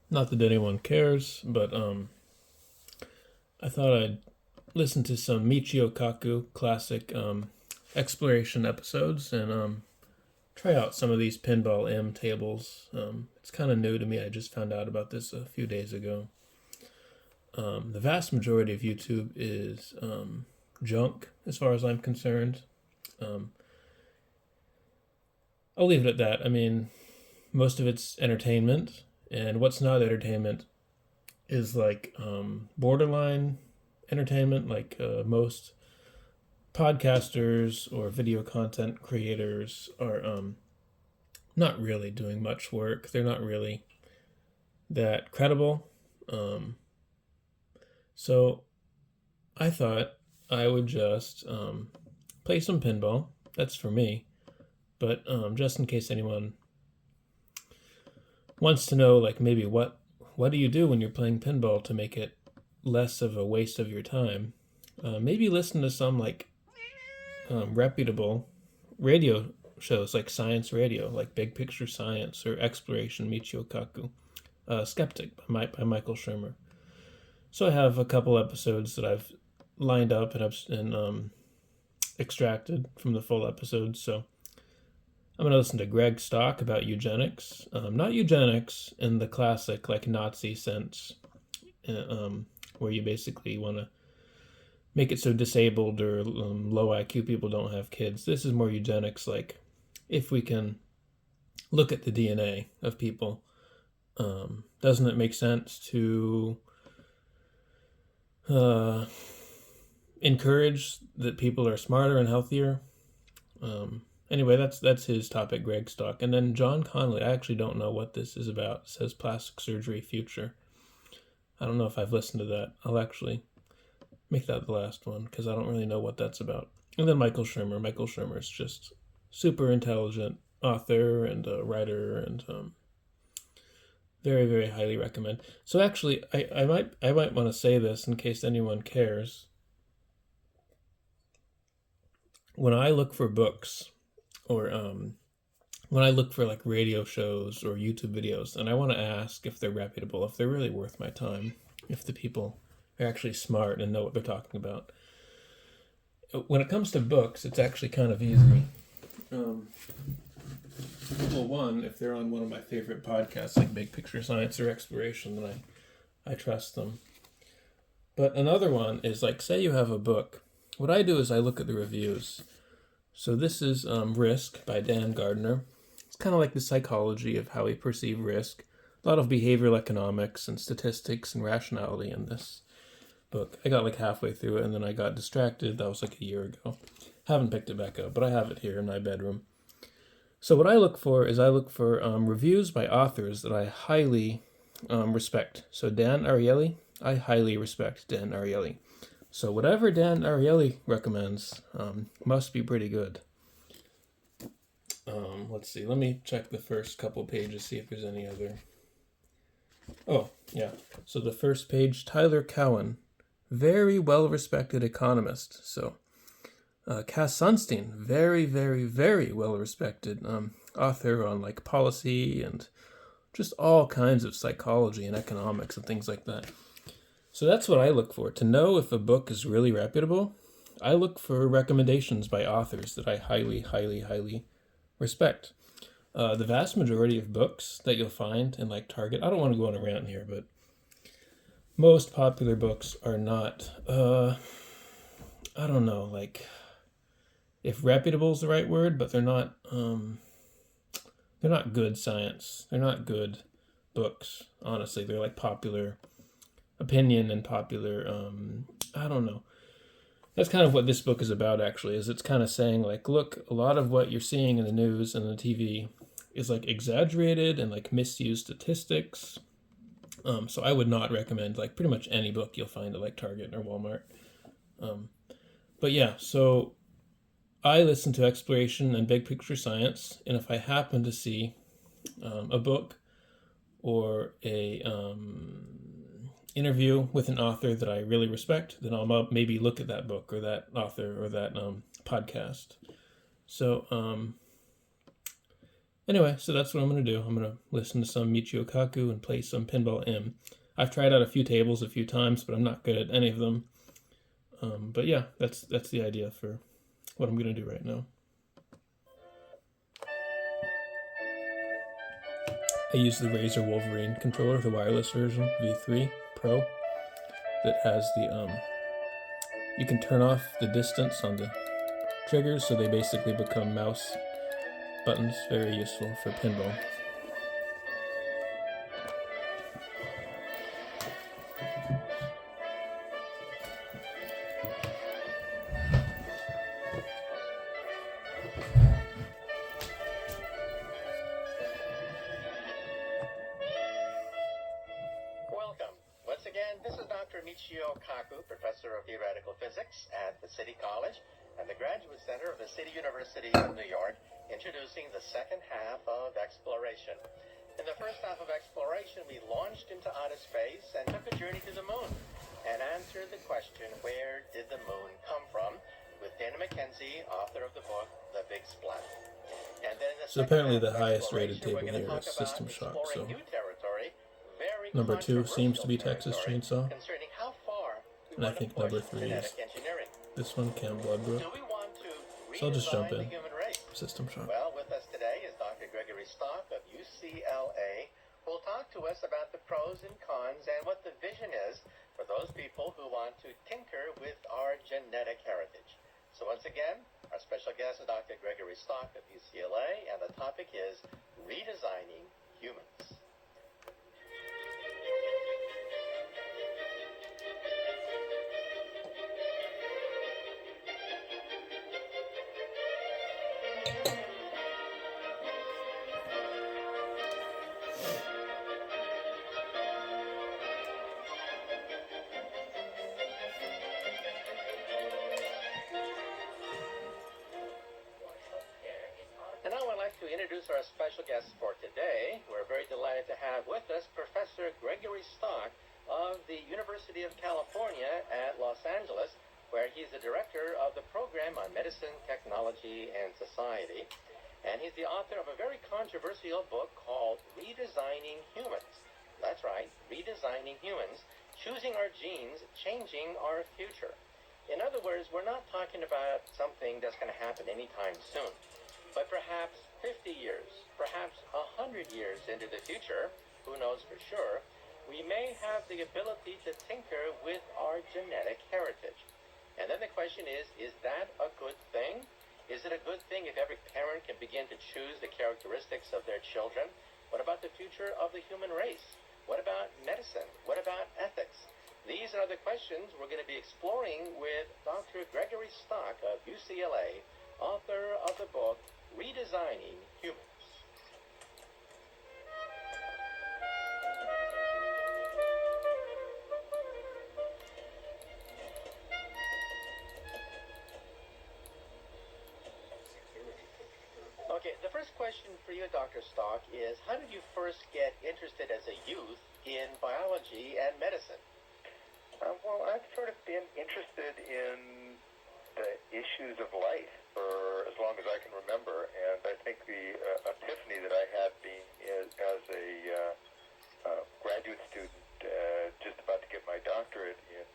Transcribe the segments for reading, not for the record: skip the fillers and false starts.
Not that anyone cares, but I thought I'd listen to some Michio Kaku classic exploration episodes and try out some of these Pinball M tables. It's kind of new to me. I just found out about this a few days ago. The vast majority of YouTube is junk, as far as I'm concerned. I'll leave it at that. I mean, most of it's entertainment, and what's not entertainment is like borderline entertainment, like most podcasters or video content creators are not really doing much work. They're not really that credible. So I thought I would just play some pinball. That's for me. But just in case anyone wants to know, like maybe what do you do when you're playing pinball to make it less of a waste of your time? Maybe listen to some like reputable radio shows like science radio, like Big Picture Science or Exploration Michio Kaku, Skeptic by Michael Shermer. So I have a couple episodes that I've lined up and extracted from the full episodes. So I'm going to listen to Greg's talk about eugenics. Not eugenics in the classic, like, Nazi sense, where you basically want to make it so disabled or low IQ people don't have kids. This is more eugenics, like, if we can look at the DNA of people, doesn't it make sense to encourage that people are smarter and healthier? Anyway, that's his topic, Greg's talk. And then John Connolly, I actually don't know what this is about. It says plastic surgery future. I don't know if I've listened to that. I'll actually make that the last one because I don't really know what that's about. And then Michael Shermer. Michael Shermer is just super intelligent author and writer, and very, very highly recommend. So actually, I might want to say this in case anyone cares. When I look for books, or when I look for like radio shows or YouTube videos, and I want to ask if they're reputable, if they're really worth my time, if the people are actually smart and know what they're talking about. When it comes to books, it's actually kind of easy. Well, one, if they're on one of my favorite podcasts like Big Picture Science or Exploration, then I trust them. But another one is, like, say you have a book. What I do is I look at the reviews. So this is Risk by Dan Gardner. It's kind of like the psychology of how we perceive risk. A lot of behavioral economics and statistics and rationality in this book. I got like halfway through it and then I got distracted. That was like a year ago. Haven't picked it back up, but I have it here in my bedroom. So what I look for is reviews by authors that I highly respect. So Dan Ariely, I highly respect Dan Ariely. So whatever Dan Ariely recommends must be pretty good. Let's see. Let me check the first couple pages, see if there's any other. Oh, yeah. So the first page, Tyler Cowen, very well-respected economist. So Cass Sunstein, very, very, very well-respected author on like policy and just all kinds of psychology and economics and things like that. So that's what I look for. To know if a book is really reputable, I look for recommendations by authors that I highly, highly, highly respect. The vast majority of books that you'll find in like Target, I don't want to go on a rant here, but most popular books are not, I don't know, like, if reputable is the right word, but they're not good science. They're not good books, honestly. They're like popular opinion and popular, I don't know. That's kind of what this book is about, actually, is it's kind of saying, like, look, a lot of what you're seeing in the news and the TV is, like, exaggerated and, like, misused statistics. So I would not recommend, like, pretty much any book you'll find at, like, Target or Walmart. But, yeah, so I listen to Exploration and Big Picture Science, and if I happen to see a book or a interview with an author that I really respect, then I'll maybe look at that book or that author or that podcast. So Anyway, so that's what I'm going to do. I'm going to listen to some Michio Kaku and play some Pinball M. I've tried out a few tables a few times, but I'm not good at any of them. But yeah, that's the idea for what I'm going to do right now. I use the Razer Wolverine controller, the wireless version, V3 Pro, that has the, you can turn off the distance on the triggers, so they basically become mouse buttons. Very useful for pinball. Welcome. Once again, this is Dr. Michio Kaku, Professor of Theoretical Physics at the City College and the Graduate Center of the City University of New York, introducing the second half of exploration. In the first half of exploration, we launched into outer space and took a journey to the moon and answered the question, where did the moon come from? With Dana McKenzie, author of the book, The Big Splat. And then in the So apparently the highest rated table here is System Shock, so number 2 seems to be Texas Chainsaw, and I think number 3 is this one, Cam Bloodbrook. So I'll just jump in. System Shock. Well, with us today is Dr. Gregory Stock of UCLA, who will talk to us about the pros and cons and what the vision is for those people who want to tinker with our genetic heritage. So once again, our special guest is Dr. Gregory Stock of UCLA, and the topic is redesigning humans. And now I'd like to introduce our special guest for today. We're very delighted to have with us Professor Gregory Stock of the University of California at Los Angeles, where he's the director of the program on medicine, technology, and society. And he's the author of a very controversial book called Redesigning Humans. That's right, Redesigning Humans, Choosing Our Genes, Changing Our Future. In other words, we're not talking about something that's going to happen anytime soon. But perhaps 50 years, perhaps 100 years into the future, who knows for sure, we may have the ability to tinker with our genetic heritage. And then the question is that a good thing? Is it a good thing if every parent can begin to choose the characteristics of their children? What about the future of the human race? What about medicine? What about ethics? These are the questions we're going to be exploring with Dr. Gregory Stock of UCLA, author of the book Redesigning Humans. Okay, the first question for you, Dr. Stock, is how did you first get interested as a youth in biology and medicine? Well, I've sort of been interested in the issues of life for as long as I can remember, and I think the epiphany that I had being as a graduate student just about to get my doctorate in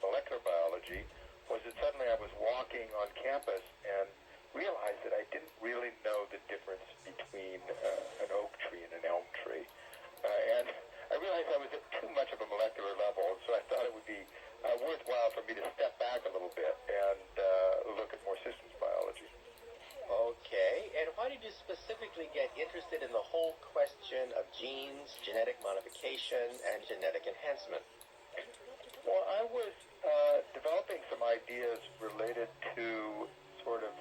molecular biology was that suddenly I was walking on campus and realized that I didn't really know the difference between an oak tree and an elm tree. And I realized I was at too much of a molecular level, so I thought it would be worthwhile for me to step back a little bit and look at more systems biology. Okay, and why did you specifically get interested in the whole question of genes, genetic modification, and genetic enhancement? Well, I was developing some ideas related to sort of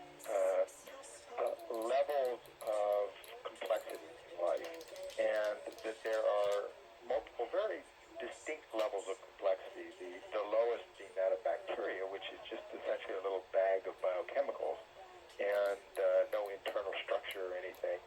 levels of complexity in life, and that there are multiple very distinct levels of complexity, the lowest being that of bacteria, which is just essentially a little bag of biochemicals and no internal structure or anything.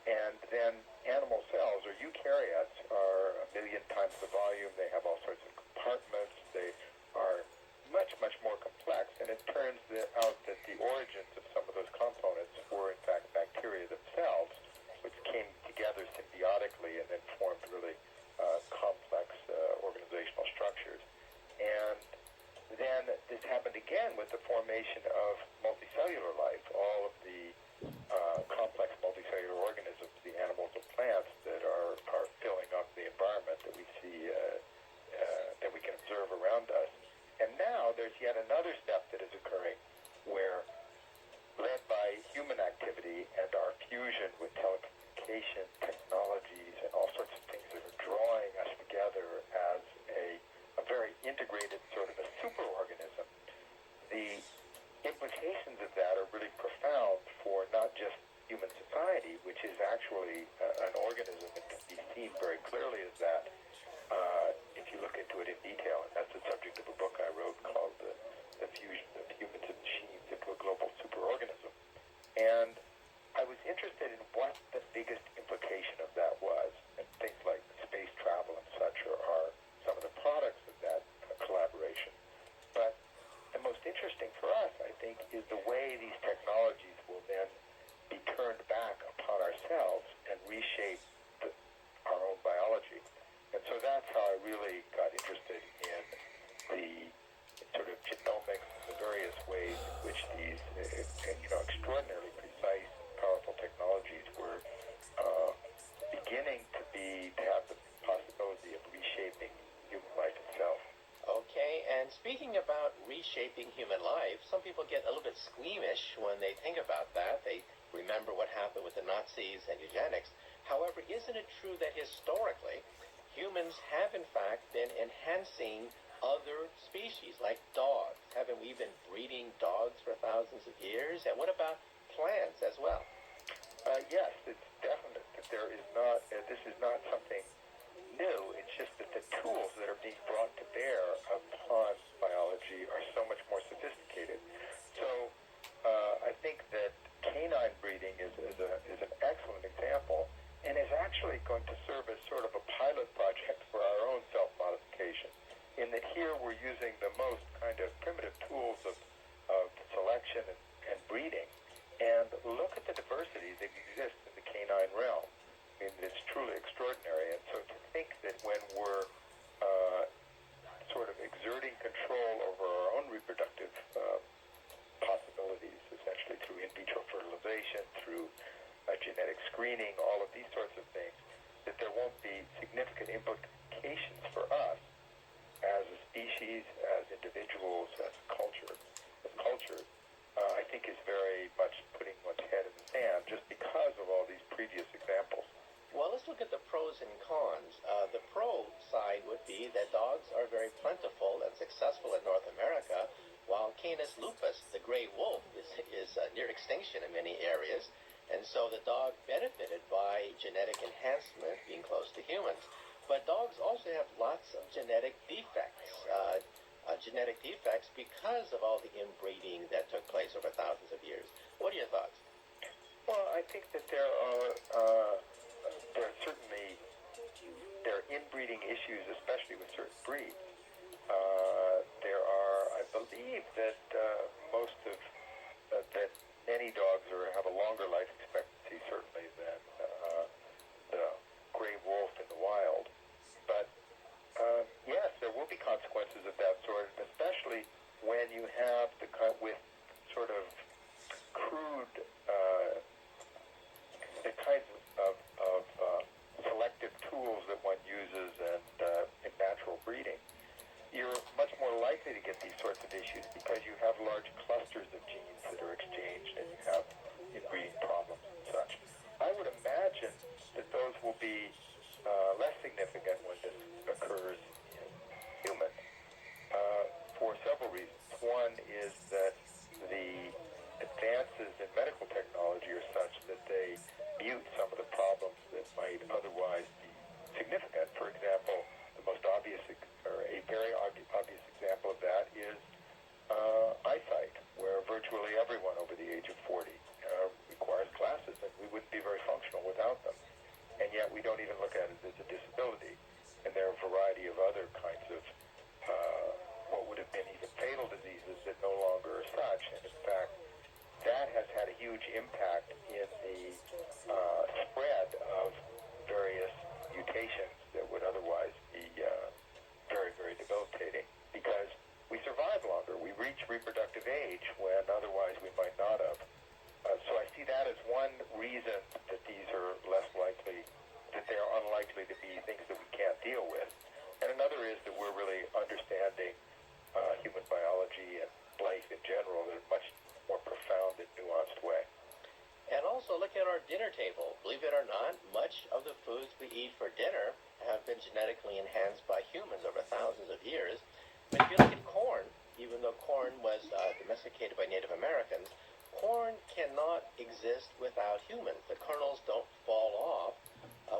And then animal cells, or eukaryotes, are 1 million times the volume. They have all sorts of compartments. They are much, much more complex. And it turns out that the origins of some of those components were, in fact, bacteria themselves, which seen very clearly is that if you look into it in detail, and that's the subject of a book I wrote called The Fusion of Humans and Machines into a Global Superorganism. And I was interested in what the biggest implication of that was, and things like space travel and such are some of the products of that collaboration. But the most interesting for us, I think, is the way these technologies will then be turned back upon ourselves and reshape our own biology. And so that's how I really got interested in the sort of genomics, the various ways in which these, extraordinarily precise, powerful technologies were beginning to have the possibility of reshaping human life itself. Okay, and speaking about reshaping human life, some people get a little bit squeamish when they think about that. They remember what happened with the Nazis and eugenics. However, isn't it true that historically, humans have in fact been enhancing other species, like dogs? Haven't we been breeding dogs for thousands of years? And what about plants as well? Yes, it's definite that there is not, this is not something new. It's just that the tools that are being brought to bear upon biology are so much more sophisticated. So I think that canine breeding is an excellent example, and is actually going to serve as sort of a pilot project for our own self-modification, in that here we're using the most kind of primitive tools of selection and breeding, and look at the diversity that exists in the canine realm. I mean, it's truly extraordinary. And so to think that when we're sort of exerting control over our own reproductive possibilities, essentially through in vitro fertilization, through genetic screening, all of these sorts of things, that there won't be significant implications for us as a species, as individuals, as cultures, I think is very much putting one's head in the sand just because of all these previous examples. Well, let's look at the pros and cons. The pro side would be that dogs are very plentiful and successful in North America, while Canis lupus, the gray wolf, is near extinction in many areas. And so the dog benefited by genetic enhancement being close to humans. But dogs also have lots of genetic defects because of all the inbreeding that took place over thousands of years. What are your thoughts? Well, I think that there are certainly inbreeding issues, especially with certain breeds. I believe that that many dogs have a longer life expectancy, certainly, than the gray wolf in the wild. But yes, there will be consequences of that sort, especially when you have with sort of crude, the kinds of selective tools that one uses in natural breeding. You're much more likely to get these sorts of issues because you have large clusters of genes that are exchanged and you have inbreeding problems and such. I would imagine that those will be less significant when this occurs in humans for several reasons. One is that the advances in medical technology are such that they mute some of the problems that might otherwise be significant. For example, the most obvious, or a very obvious example of that is eyesight, where virtually everyone over the age of 40 requires glasses, and we wouldn't be very functional without them. And yet we don't even look at it as a disability. And there are a variety of other kinds of what would have been even fatal diseases that no longer are such. And in fact, that has had a huge impact in the spread of various mutations that would otherwise be very, very debilitating, because we survive longer. We reach reproductive age when otherwise we might not have. So I see that as one reason that these are less likely, that they are unlikely to be things that we can't deal with. And another is that we're really understanding human biology and life in general in a much more profound and nuanced way. And also look at our dinner table. Believe it or not, much of the foods we eat for dinner have been genetically enhanced by humans over thousands of years. But if you look at corn, even though corn was domesticated by Native Americans, corn cannot exist without humans. The kernels don't fall off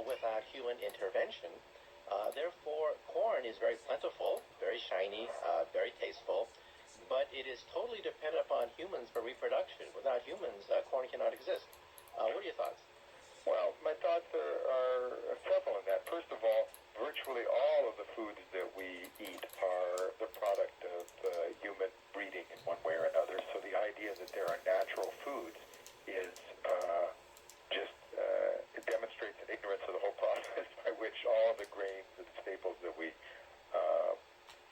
without without human intervention. Therefore, corn is very plentiful, very shiny, very tasteful, but it is totally dependent upon humans for reproduction. Without humans, corn cannot exist. What are your thoughts? Well, my thoughts are several in that. First of all, virtually all of the foods that we eat are the product of human breeding in one way or another. So the idea that there are natural foods is it demonstrates an ignorance of the whole process by which all the grains and staples that we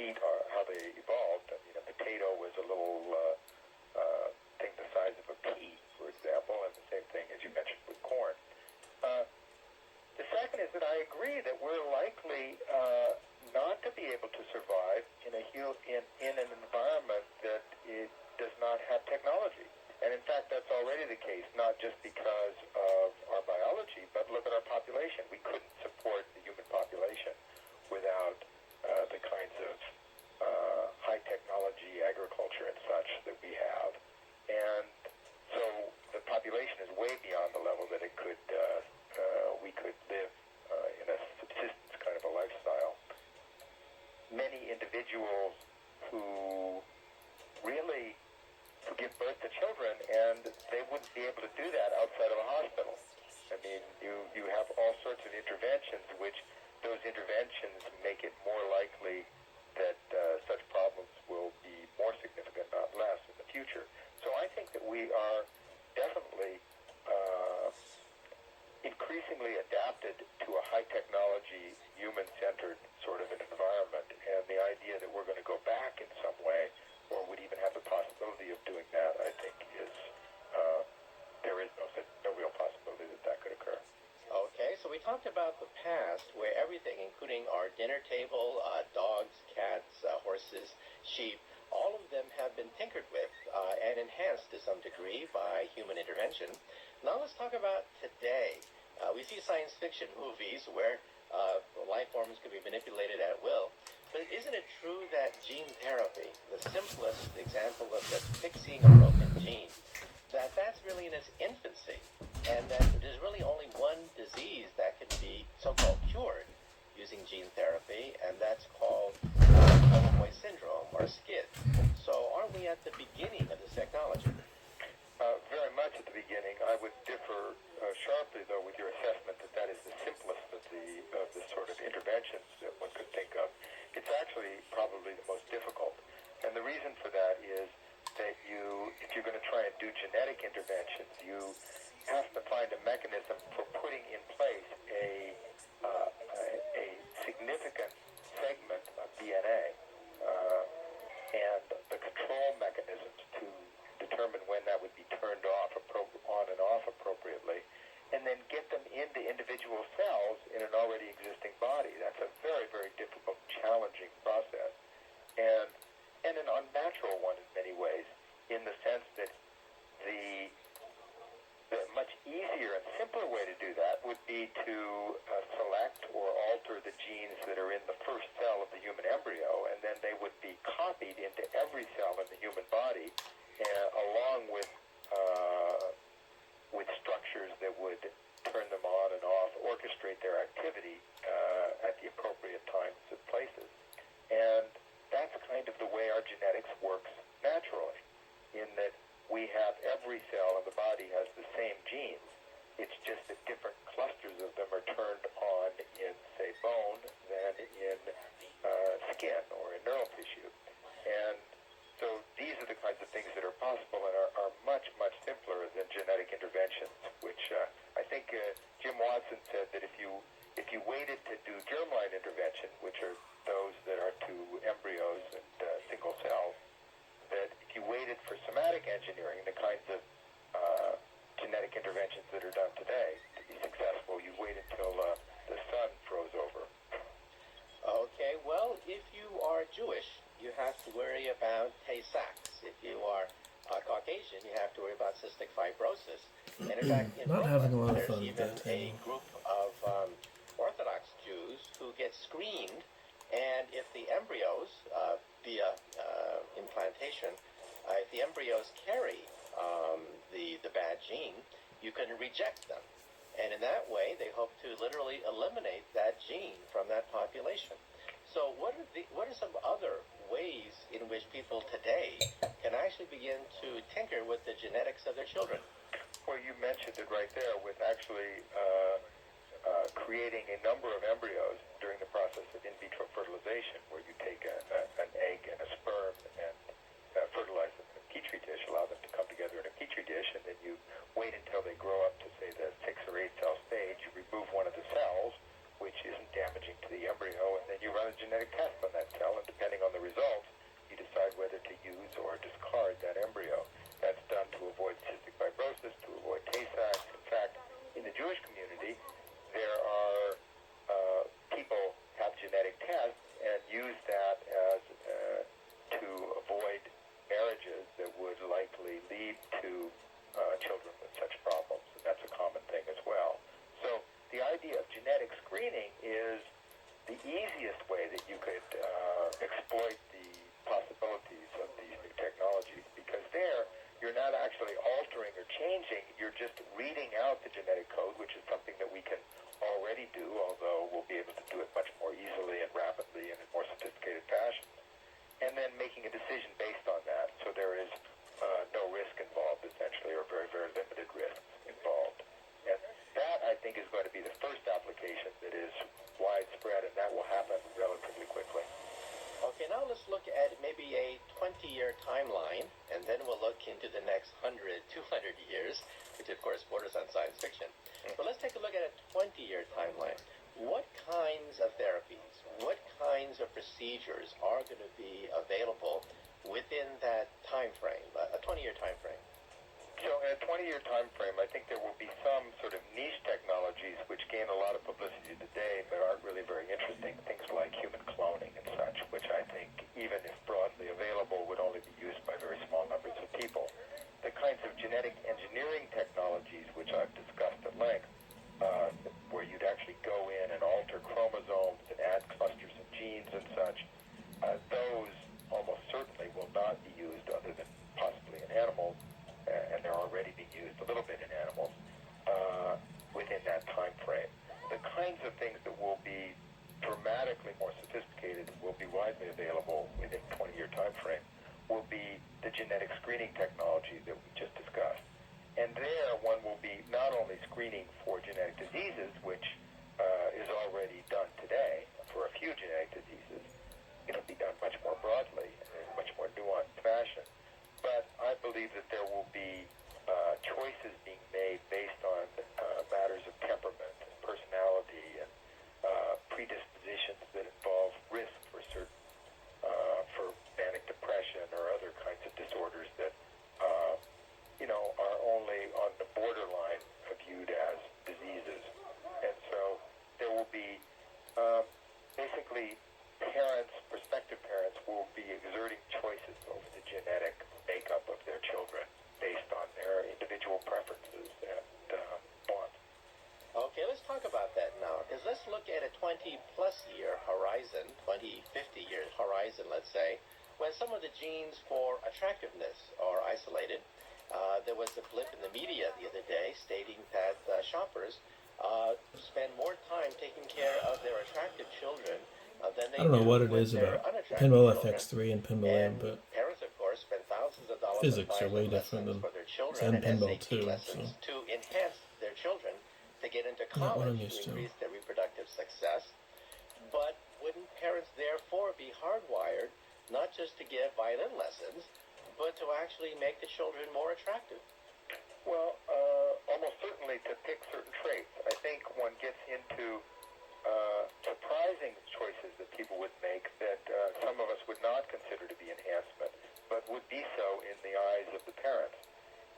eat are how they evolved. I mean, a potato was a little thing the size of a pea, for example, and the same thing as you mentioned with corn. The second is that I agree that we're likely not to be able to survive in an environment that it does not have technology. And in fact, that's already the case, not just because of our biology, but look at our population. We couldn't support the human population without the kinds of high technology agriculture and such that we have. And so the population is way beyond the level that it could we could live in a subsistence kind of a lifestyle. Many individuals who really give birth to children, and they wouldn't be able to do that outside of a hospital. I mean, you have all sorts of interventions, which those interventions make it more likely that such problems will be more significant, not less, in the future. So I think that we are definitely increasingly adapted to a high-technology, human-centered sort of an environment, and the idea that we're going to go back in some way, or would even have the possibility of doing that, I think is, there is no real possibility that could occur. Okay, so we talked about the past, where everything, including our dinner table, dogs, cats, horses, sheep, all of them have been tinkered with and enhanced to some degree by human intervention. Now let's talk about today. We see science fiction movies where life forms can be manipulated at will. But isn't it true that gene therapy, the simplest example of just fixing a broken gene, that's really in its infancy, and that there's really only one disease that can be so-called cured using gene therapy, and that's called Cowboy syndrome, or SCID. So aren't we at the beginning of this technology? Very much at the beginning. I would differ sharply, though, with your assessment that is the simplest of the sort of interventions that one could think of. It's actually probably the most difficult. And the reason for that is that if you're going to try and do genetic interventions, you have to find a mechanism for putting in place a significant segment of DNA and the control mechanisms to determine when that would be turned off, on and off appropriately, and then get them into individual cells in an already existing body. That's a very, very difficult, challenging process, and an unnatural one in many ways, in the sense that the much easier and simpler way to do that would be to select or alter the genes that are in the first cell of the human embryo, and then they would be copied into every cell in the human body, along with structures that would turn them on and off, orchestrate their activity at the appropriate times and places. And that's kind of the way our genetics works naturally, in that we have every cell in the body has the same genes. It's just that different clusters of them are turned on in, say, bone than in skin or in neural tissue. And so these are the kinds of things that are possible and are much, much simpler than genetic interventions, which I think Jim Watson said that if you waited to do germline intervention, which are those that are to embryos and single cells, that if you waited for somatic engineering, the kinds of genetic interventions that are done today, to be successful, you wait until the sun froze over. Okay, well, if you are Jewish, you have to worry about Tay-Sachs. If you are Caucasian, you have to worry about cystic fibrosis. And in fact, in Not Brooklyn, having a lot of there's fun even with a that. group of Orthodox Jews who get screened, and if the embryos, via implantation, if the embryos carry the bad gene, you can reject them. And in that way, they hope to literally eliminate that gene from that population. So what are some other ways in which people today can actually begin to tinker with the genetics of their children? Well, you mentioned it right there with actually creating a number of embryos during the process of in vitro fertilization, where you take an egg and a sperm and fertilize them in a petri dish, allow them to come together in a petri dish, and then you wait until they grow up to, say, the 6 or 8 cell stage. You remove one of the cells, which isn't damaging to the embryo, and then you run a genetic test on that cell, and depending on the results, you decide whether to use or discard that embryo. That's done to avoid cystic fibrosis, to avoid Tay-Sachs. In fact, in the Jewish community, there are people have genetic tests and use that as to avoid marriages that would likely lead to children with such problems. And that's a common thing as well. So the idea of genetic screening is the easiest way that you could exploit the possibilities of these new technologies, because there you're not actually altering or changing, you're just reading out the genetic code, which is something that we can already do, although we'll be able to do it much more easily and rapidly and in more sophisticated fashion, and then making a decision based on that. So there is no risk involved, essentially, or very, very limited risks involved. And that, I think, is going to be the first application that is widespread, and that will happen relatively quickly. Okay, now let's look at maybe a 20-year timeline, and then we'll look into the next 100, 200 years, which of course borders on science fiction. But let's take a look at a 20-year timeline. What kinds of therapies, what kinds of procedures are going to be available within that time frame, a 20-year time frame? So in a 20-year time frame, I think there will be some sort of niche technologies which gain a lot of publicity today but aren't really very interesting, things like human cloning and such, which I think, even if broadly available, would only be used by very small numbers of people. The kinds of genetic engineering technologies which I've discussed at length, where you'd actually go in and alter chromosomes and add clusters of genes and such, those almost certainly will not be used other than possibly in animals, and they're already being used a little bit in animals within that time frame. The kinds of things that will be dramatically more sophisticated and will be widely available within a 20-year time frame will be the genetic screening technology that we just discussed. And there one will be not only screening for genetic diseases, which is already done today for a few genetic diseases. It'll be done much more broadly and in a much more nuanced fashion. But I believe that there will be choices being made based on matters of temperament and personality and predispositions that involve risk for certain, for manic depression or other kinds of disorders that, are only on the borderline viewed as diseases. And so there will be basically parents, prospective parents, will be exerting choices over the genetic makeup of their children based on their individual preferences and wants. Okay, let's talk about that now, because let's look at a 20-plus year horizon, 20, 50-year horizon, let's say, when some of the genes for attractiveness are isolated. There was a blip in the media the other day stating that shoppers spend more time taking care of their attractive children than they I don't know do what it with is their about unattractive Pinball children. FX3 and Pinball M, but Parents, of course, spend thousands of dollars physics on are way violin different lessons than for their children Zen and Pinball SAT too, lessons so to enhance their children to get into not what I'm college, used to to. increase their reproductive success. But wouldn't parents therefore be hardwired not just to give violin lessons, but to actually make the children more attractive? Well, almost certainly to pick certain traits. I think one gets into surprising choices that people would make that some of us would not consider to be enhancement, but would be so in the eyes of the parents.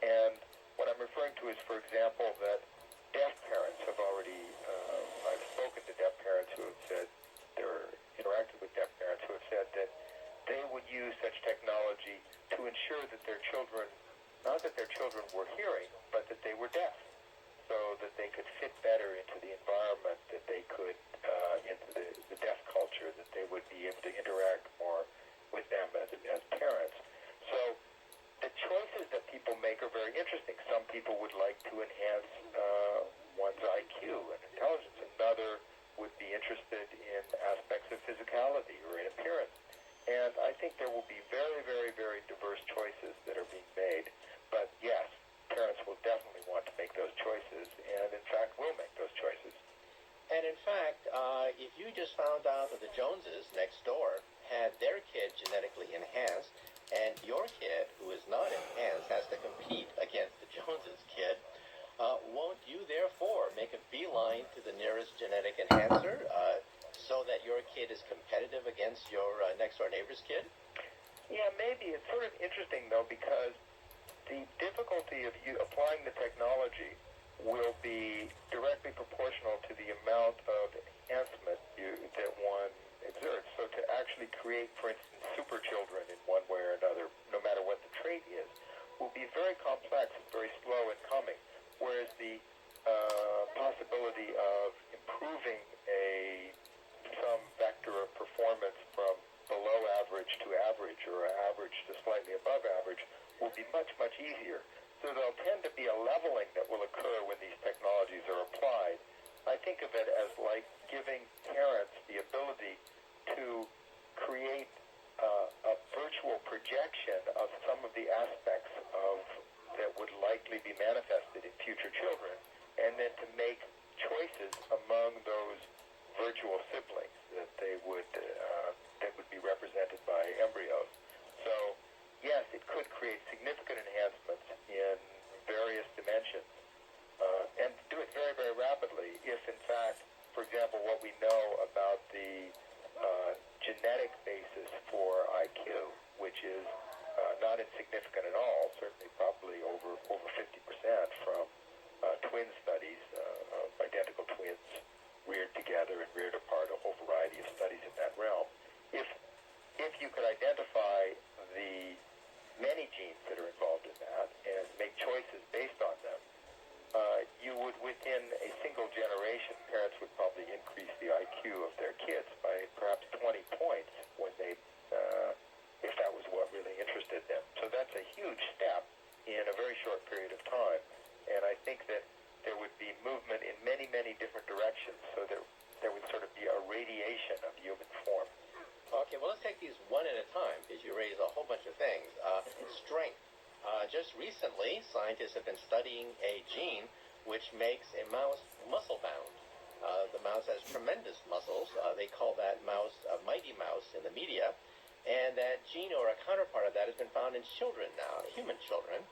And what I'm referring to is, for example, that deaf parents have already, I've spoken to deaf parents who have said, they're interacted with deaf parents who have said that they would use such technology to ensure that their children, not that their children were hearing, but that they were deaf, so that they could fit better into the environment, that they could, into the deaf culture, that they would be able to interact more with them as parents. So the choices that people make are very interesting. Some people would like to enhance one's interested in aspects of physicality or in appearance. And I think there will be very, very, very diverse choices that are being made. But yes, parents will definitely want to make those choices, and in fact will make those choices. And in fact, if you just found out that the Joneses next door had their kid genetically enhanced, and your kid, who is not enhanced, has to compete against the Joneses kid, won't you therefore make a beeline to the nearest genetic enhancer so that your kid is competitive against your next-door neighbor's kid? Yeah, maybe. It's sort of interesting, though, because the difficulty of you applying the technology will be directly proportional to the amount of enhancement that one exerts. So to actually create, for instance, super children in one way or another, no matter what the trait is, will be very complex and very slow in coming, whereas the possibility of improving some vector of performance from below average to average or average to slightly above average will be much, much easier. So there'll tend to be a leveling that will occur when these technologies are applied. I think of it as like giving parents the ability to create a virtual projection of some of the aspects that would likely be manifested in future children, and then to make choices among those virtual siblings that would be represented by embryos. So yes, it could create significant enhancements in various dimensions, and do it very, very rapidly if, in fact, for example, what we know about the genetic basis for IQ, which is not insignificant at all, certainly probably over 50% from twin studies of identical twins reared together and reared apart, a whole variety of studies in that realm. If you could identify the many genes that are involved in that and make choices based on them, you would, within a single generation, parents would probably increase the IQ of their kids by perhaps 20 points when if that was what really interested them. So that's a huge step in a very short period of time. And I think that there would be movement in many, many different directions, so that there would sort of be a radiation of human form. Okay, well, let's take these one at a time, because you raise a whole bunch of things. Strength. Just recently, scientists have been studying a gene which makes a mouse muscle-bound. The mouse has tremendous muscles. They call that mouse a mighty mouse in the media. And that gene, or a counterpart of that, has been found in children now, human children.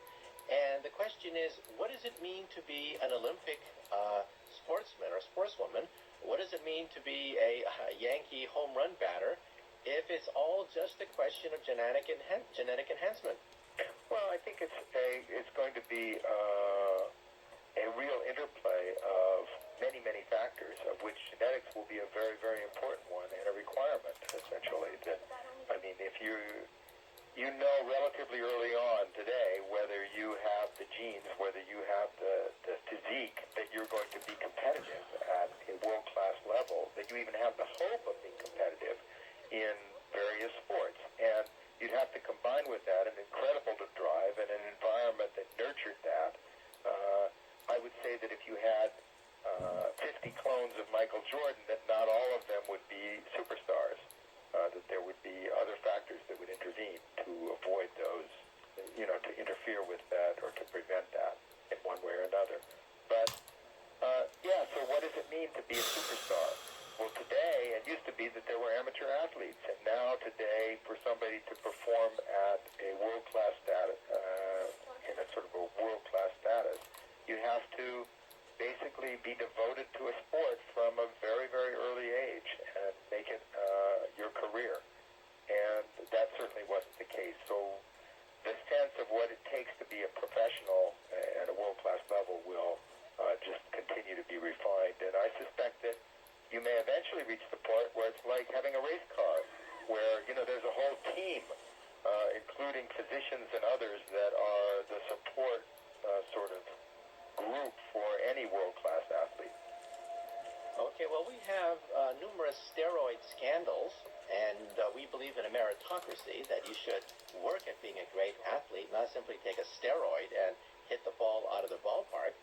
And the question is, what does it mean to be an Olympic sportsman or sportswoman? What does it mean to be a Yankee home run batter if it's all just a question of genetic enhancement? Well, I think it's going to be a real interplay of many, many factors, of which genetics will be a very, very important one and a requirement, essentially. If you know relatively early on today whether you have the genes, whether you have the physique that you're going to be competitive at a world-class level, that you even have the hope of being competitive in various sports. And you'd have to combine with that an incredible drive and an environment that nurtured that. I would say that if you had 50 clones of Michael Jordan, that not all of them would be superstars, that there would be other factors that would intervene to avoid those, to interfere with that or to prevent that in one way or another. But, so what does it mean to be a superstar? Well, today, it used to be that there were amateur athletes, and now today, for somebody to perform at a world-class status, in a sort of a world-class status, you have to basically be devoted to a sport from a very, very early age and make it your career. And that certainly wasn't the case. So the sense of what it takes to be a professional at a world-class level will just continue to be refined. And I suspect that you may eventually reach the point where it's like having a race car, where, there's a whole team, including physicians and others, that are the support sort of group for any world-class athlete. Okay, well, we have numerous steroid scandals, and we believe in a meritocracy, that you should work at being a great athlete, not simply take a steroid and hit the ball out of the ballpark.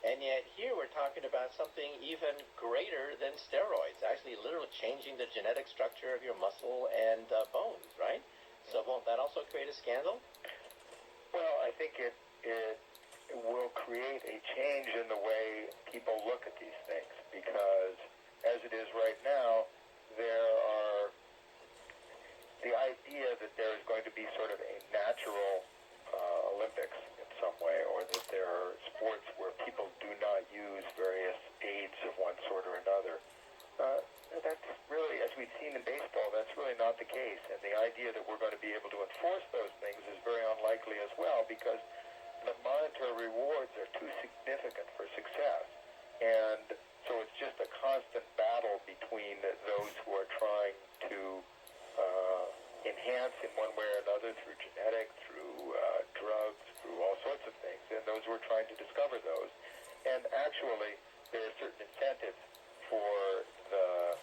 And yet here we're talking about something even greater than steroids, actually literally changing the genetic structure of your muscle and bones, right? So won't that also create a scandal? Well, I think it will create a change in the way people look at these things, because as it is right now, there are the idea that there is going to be sort of a natural Olympics in some way, or that there are sports where people do not use various aids of one sort or another. That's really, as we've seen in baseball, that's really not the case. And the idea that we're going to be able to enforce those things is very unlikely as well, because the monetary rewards are too significant for success. And so it's just a constant battle between those who are trying to enhance in one way or another through genetics, through drugs, through all sorts of things, and those who are trying to discover those. And actually, there are certain incentives for the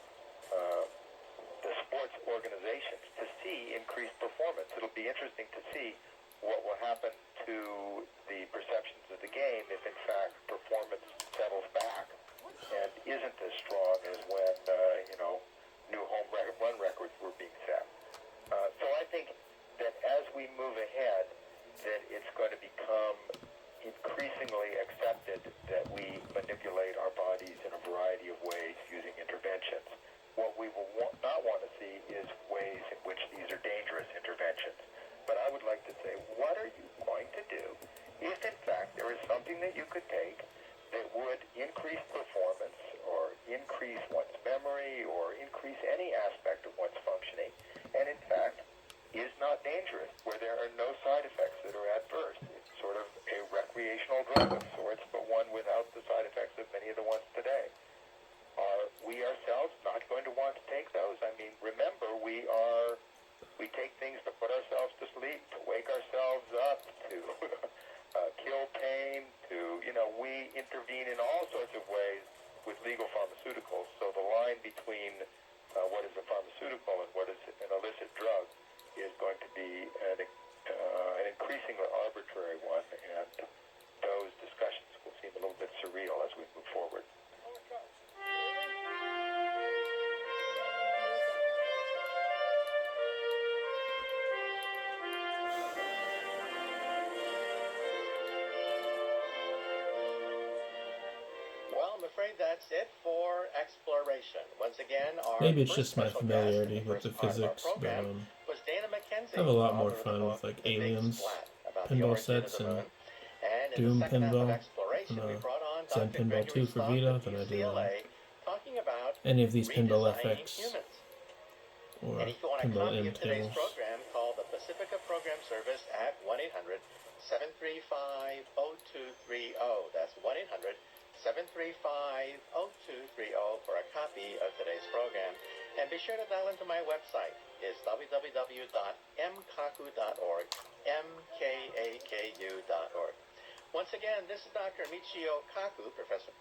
sports organizations to see increased performance. It'll be interesting to see what will happen to the perceptions of the game if, in fact, performance settles back and isn't as strong as when, new home run records were being set. So I think that as we move ahead, that it's going to become increasingly accepted that we manipulate our bodies in a variety of ways using interventions. What we will not want to see is ways in which these are dangerous interventions. But I would like to say, what are you going to do if, in fact, there is something that you could take that would increase performance or increase one's memory or increase any aspect of one's functioning, and, in fact, is not dangerous, where there are no side effects that are adverse? It's sort of a recreational drug of sorts, but one without the side effects of many of the ones today. Are we ourselves not going to want to take those? I mean, remember, we take things to put ourselves to sleep, to wake ourselves up, to kill pain, we intervene in all sorts of ways with legal pharmaceuticals. So the line between what is a pharmaceutical and what is an illicit drug is going to be an increasingly arbitrary one, and those discussions will seem a little bit surreal as we move forward. Well, I'm afraid that's it for exploration. Once again, our Maybe it's first just my special guest in familiarity the with first the part of our physics, but program was Dana McKenzie, I have a lot more author of the fun book with like The Big aliens, Splat, about the pinball origin of sets, the and moon. And in Doom the second half of Pinball, exploration, we and brought on Zen Dr. Pinball Gregory 2 for Stock Vita of than I do UCLA talking about any of these Pinball redesigning FX humans. or And if you want a Pinball copy M of today's tables. program, call the Pacifica Program Service at 1-800-735-0230. That's 1-800-735-0230 for a copy of today's program. And be sure to dial into my website. It's www.mkaku.org, mkaku.org. Once again, this is Dr. Michio Kaku, Professor.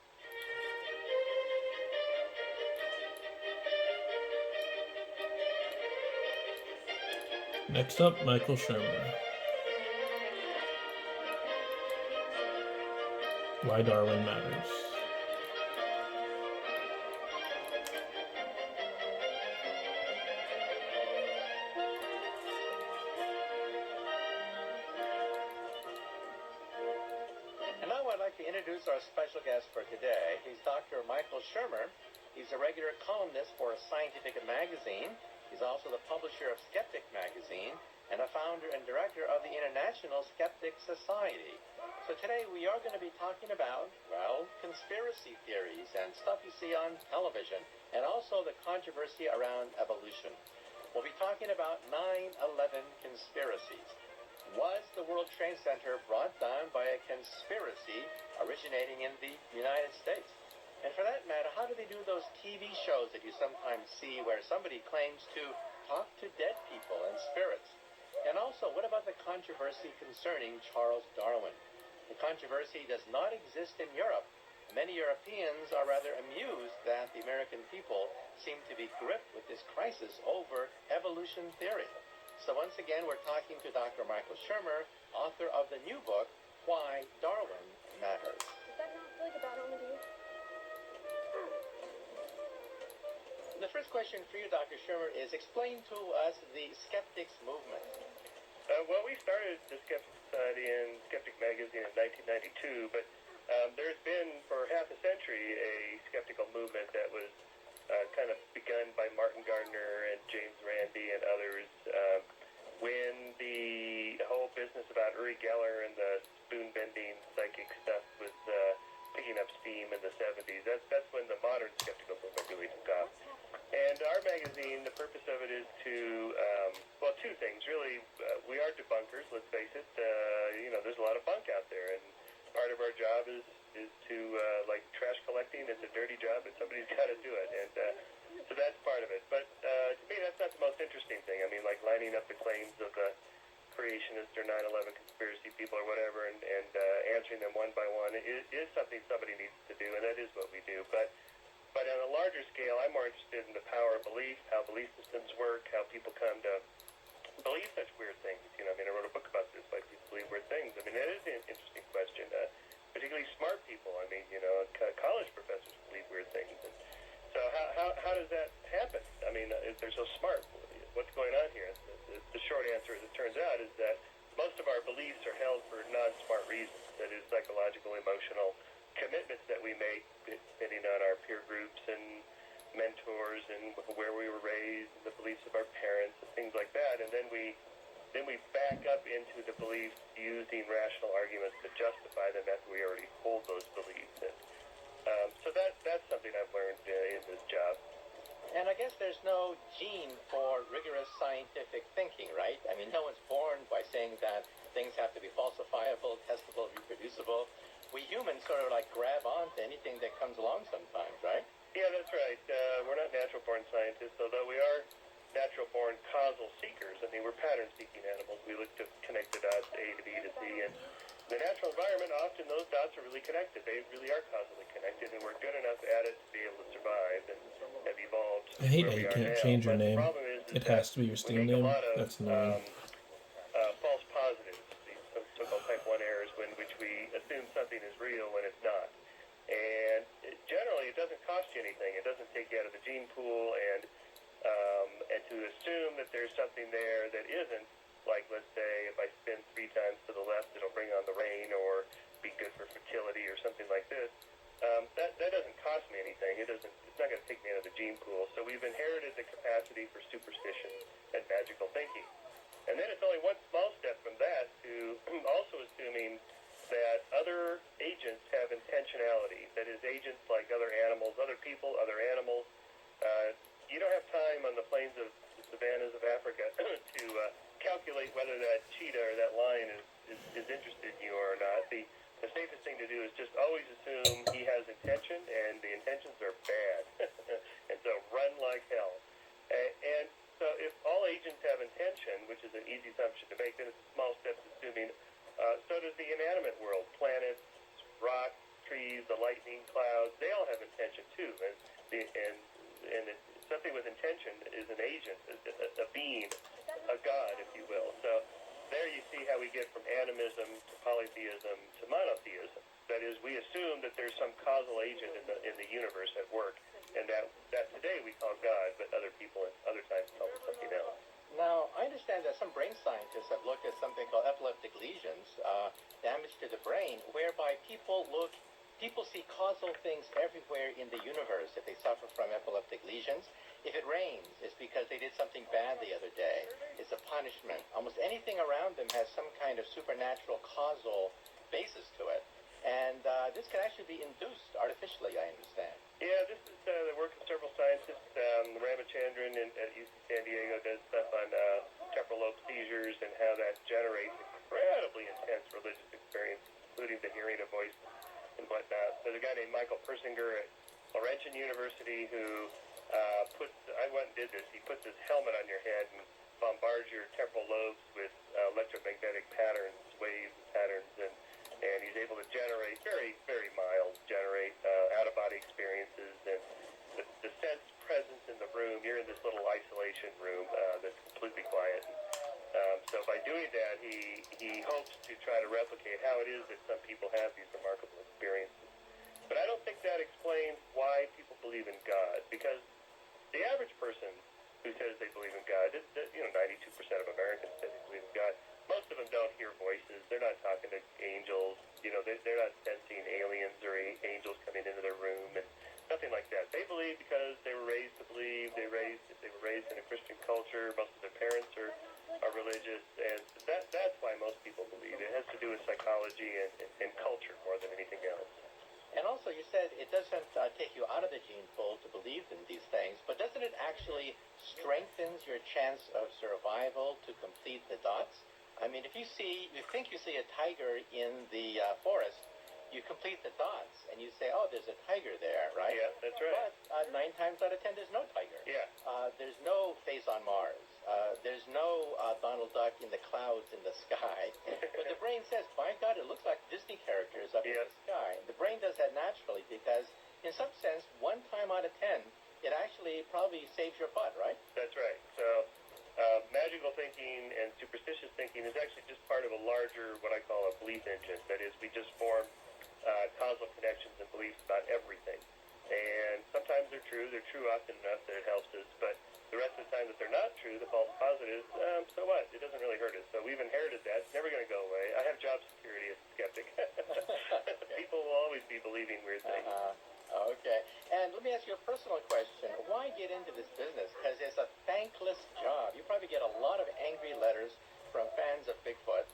Next up, Michael Shermer. Why Darwin Matters. And now I'd like to introduce our special guest for today. He's Dr. Michael Shermer. He's a regular columnist for Scientific Magazine. He's also the publisher of Skeptic Magazine and a founder and director of the International Skeptic Society. So today we are going to be talking about, well, conspiracy theories and stuff you see on television, and also the controversy around evolution. We'll be talking about 9/11 conspiracies. Was the World Trade Center brought down by a conspiracy originating in the United States? And for that matter, how do they do those TV shows that you sometimes see where somebody claims to talk to dead people and spirits? And also, what about the controversy concerning Charles Darwin? The controversy does not exist in Europe. Many Europeans are rather amused that the American people seem to be gripped with this crisis over evolution theory. So once again, we're talking to Dr. Michael Shermer, author of the new book, Why Darwin Matters. Is that not really The first question for you, Dr. Shermer, is explain to us the skeptics movement. Well, we started the Skeptic Society in Skeptic Magazine in 1992, but there's been for half a century a skeptical movement that was kind of begun by Martin Gardner and James Randi and others when the whole business about Uri Geller and the spoon-bending psychic stuff was picking up steam in the 70s. That's when the modern skeptical movement really took off. And our magazine, the purpose of it is to, well, two things, really. We are debunkers, let's face it. There's a lot of bunk out there, and part of our job is to, like trash collecting, it's a dirty job, and somebody's got to do it. And so that's part of it. But to me, that's not the most interesting thing. I mean, like lining up the claims of the creationists or 9/11 conspiracy people or whatever and answering them one by one is something somebody needs to do, and that is what we do. But on a larger scale, I'm more interested in the power of belief, how belief systems work, how people come to believe such weird things. I wrote a book about this, why people believe weird things. I mean, that is an interesting question. Particularly smart people. College professors believe weird things. And so how does that happen? I mean, if they're so smart, what's going on here? The short answer, as it turns out, is that most of our beliefs are held for non-smart reasons. That is, psychological, emotional commitments that we make, depending on our peer groups and mentors and where we were raised, and the beliefs of our parents and things like that. And then we back up into the beliefs using rational arguments to justify them after we already hold those beliefs. And so that's something I've learned in this job. And I guess there's no gene for rigorous scientific thinking, right? I mean, no one's born by saying that things have to be falsifiable, testable, reproducible. We humans sort of like grab onto anything that comes along sometimes, right? Yeah, that's right. We're not natural-born scientists, although we are natural-born causal seekers. I mean, we're pattern-seeking animals. We look to connect the dots A to B to C, and in the natural environment, often those dots are really connected. They really are causally connected, and we're good enough at it to be able to survive and have evolved. I hate how you can't change your name. It has to be your Steam name. That's annoying. False positives, these so-called type 1 errors, which we assume something is real when it's not. And generally, it doesn't cost you anything. It doesn't take you out of the gene pool, and to assume that there's something there that isn't, like, let's say, if I spin 3 times to the left, it'll bring on the rain or be good for fertility or something like this. That doesn't cost me anything. It's not going to take me out of the gene pool. So we've inherited the capacity for superstition and magical thinking. And then it's only one small step from that to also assuming that other agents have intentionality. That is, agents like other animals, other people, other animals. You don't have time on the plains of the savannas of Africa to calculate whether that cheetah or that lion is interested in you or not. The safest thing to do is just always assume he has intention, and the intentions are bad. And so run like hell. And so if all agents have intention, which is an easy assumption to make, then it's a small step to assuming so does the inanimate world. Planets, rocks, trees, the lightning, clouds, they all have intention too. And something with intention is an agent, a being, a god, if you will. So there you see how we get from animism to polytheism to monotheism. That is, we assume that there's some causal agent in the universe at work, and that today we call God, but other people at other times call it something else. Now, I understand that some brain scientists have looked at something called epileptic lesions, damage to the brain, whereby people see causal things everywhere in the universe if they suffer from epileptic lesions. If it rains, it's because they did something bad the other day. It's a punishment. Almost anything around them has some kind of supernatural causal basis to it. And this can actually be induced artificially, I understand. Yeah, this is the work of several scientists. Ramachandran at UC San Diego does stuff on temporal lobe seizures and how that generates incredibly intense religious experience, including the hearing of voices and whatnot. There's a guy named Michael Persinger at Laurentian University who I went and did this. He puts this helmet on your head and bombards your temporal lobes with electromagnetic patterns, waves and patterns, and he's able to generate very, very mild, out-of-body experiences, and the sense presence in the room. You're in this little isolation room that's completely quiet. So by doing that, he hopes to try to replicate how it is that some people have these remarkable experiences. But I don't think that explains why people believe in God, because the average person who says they believe in God, 92% of Americans say they believe in God. Most of them don't hear voices. They're not talking to angels. They're not sensing aliens or angels coming into their room and nothing like that. They believe because they were raised to believe. They were raised in a Christian culture. Most of their parents are religious, and that's why most people believe. It has to do with psychology and culture more than anything else. And also, you said it doesn't take you out of the gene pool to believe in these things, but doesn't it actually strengthens your chance of survival to complete the dots? I mean, if you think you see a tiger in the forest, you complete the dots, and you say, oh, there's a tiger there, right? Yeah, that's right. But 9 times out of 10, there's no tiger. Yeah. There's no face on Mars. There's no Donald Duck in the clouds in the sky. But the brain says, by God, it looks like Disney characters up in the sky. The brain does that naturally because, in some sense, 1 time out of 10, it actually probably saves your butt, right? That's right. So magical thinking and superstitious thinking is actually just part of a larger, what I call a belief engine. That is, we just form causal connections and beliefs about everything. And sometimes they're true. They're true often enough that it helps us. But the rest of the time that they're not true, the false positives, so what? It doesn't really hurt us. So we've inherited that. It's never going to go away. I have job security as a skeptic. People will always be believing weird things. Okay. And let me ask you a personal question. Why get into this business? Because it's a thankless job. You probably get a lot of angry letters from fans of Bigfoot.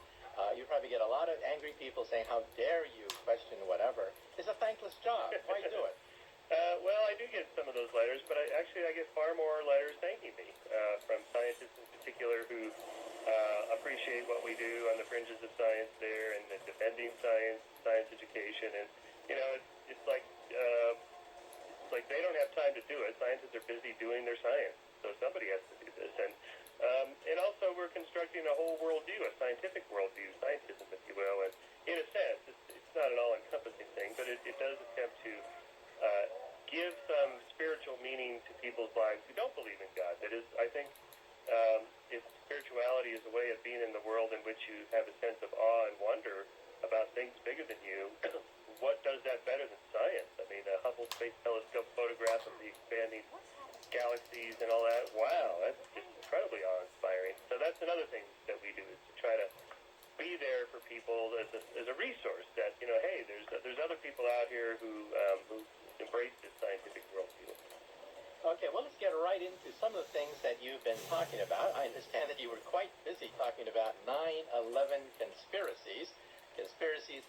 You probably get a lot of angry people saying, how dare you question whatever. It's a thankless job. Why do it? Well, I do get some of those letters, but I get far more letters thanking me from scientists in particular who appreciate what we do on the fringes of science there and defending science education. And, it's like they don't have time to do it. Scientists are busy doing their science, so somebody has to do this. And also we're constructing a whole worldview, a scientific worldview, scientism, if you will. And in a sense, it's not an all-encompassing thing, but it does attempt to give some spiritual meaning to people's lives who don't believe in God. That is, I think, if spirituality is a way of being in the world in which you have a sense of awe and wonder about things bigger than you, what does that better than science? I mean, a Hubble Space Telescope photograph of the expanding galaxies and all that, wow, that's just incredibly awe-inspiring. So that's another thing that we do, is to try to be there for people as a resource that, hey, there's other people out here who embrace this scientific worldview. Okay, well, let's get right into some of the things that you've been talking about. I understand that you were quite busy talking about 9/11 conspiracies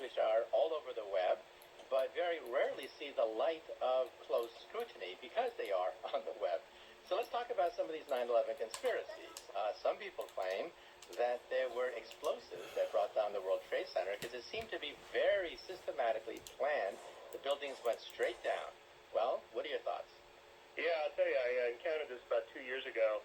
which are all over the web, but very rarely see the light of close scrutiny because they are on the web. So let's talk about some of these 9/11 conspiracies. Some people claim that there were explosives that brought down the World Trade Center because it seemed to be very systematically planned. The buildings went straight down. Well, what are your thoughts? Yeah, I'll tell you, I encountered this about 2 years ago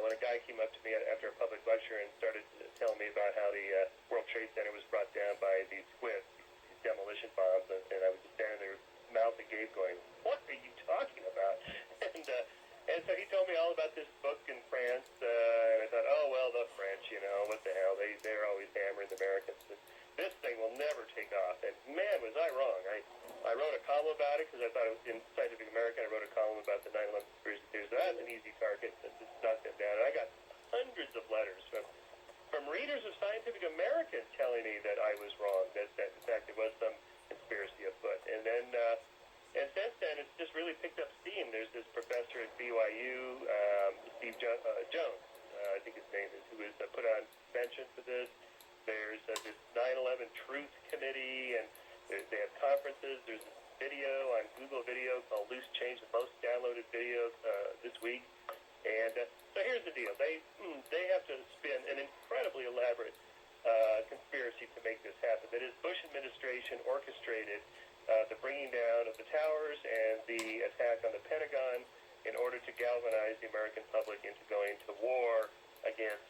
when a guy came up to me after a public lecture and started telling me about how the World Trade Center was brought down by these squibs, these demolition bombs, and I was just standing there, mouth agape, going, "What are you talking about?" And so he told me all about this book in France, and I thought, oh well, the French, what the hell? They're always hammering the Americans. This thing will never take off. And man, was I wrong. I wrote a column about it because I thought it was in Scientific American. I wrote a column about the 9/11 conspiracy theories. So that's an easy target to just knock them down. And I got hundreds of letters from readers of Scientific American telling me that I was wrong, that in fact there was some conspiracy afoot. And then and since then it's just really picked up steam. There's this professor at BYU, Steve Jones, I think his name is, who was put on suspension for this. There's this 9/11 Truth Committee, and they have conferences. There's this video on Google Video called Loose Change, the most downloaded video this week. And so here's the deal. They have to spin an incredibly elaborate conspiracy to make this happen. That is, Bush administration orchestrated the bringing down of the towers and the attack on the Pentagon in order to galvanize the American public into going to war against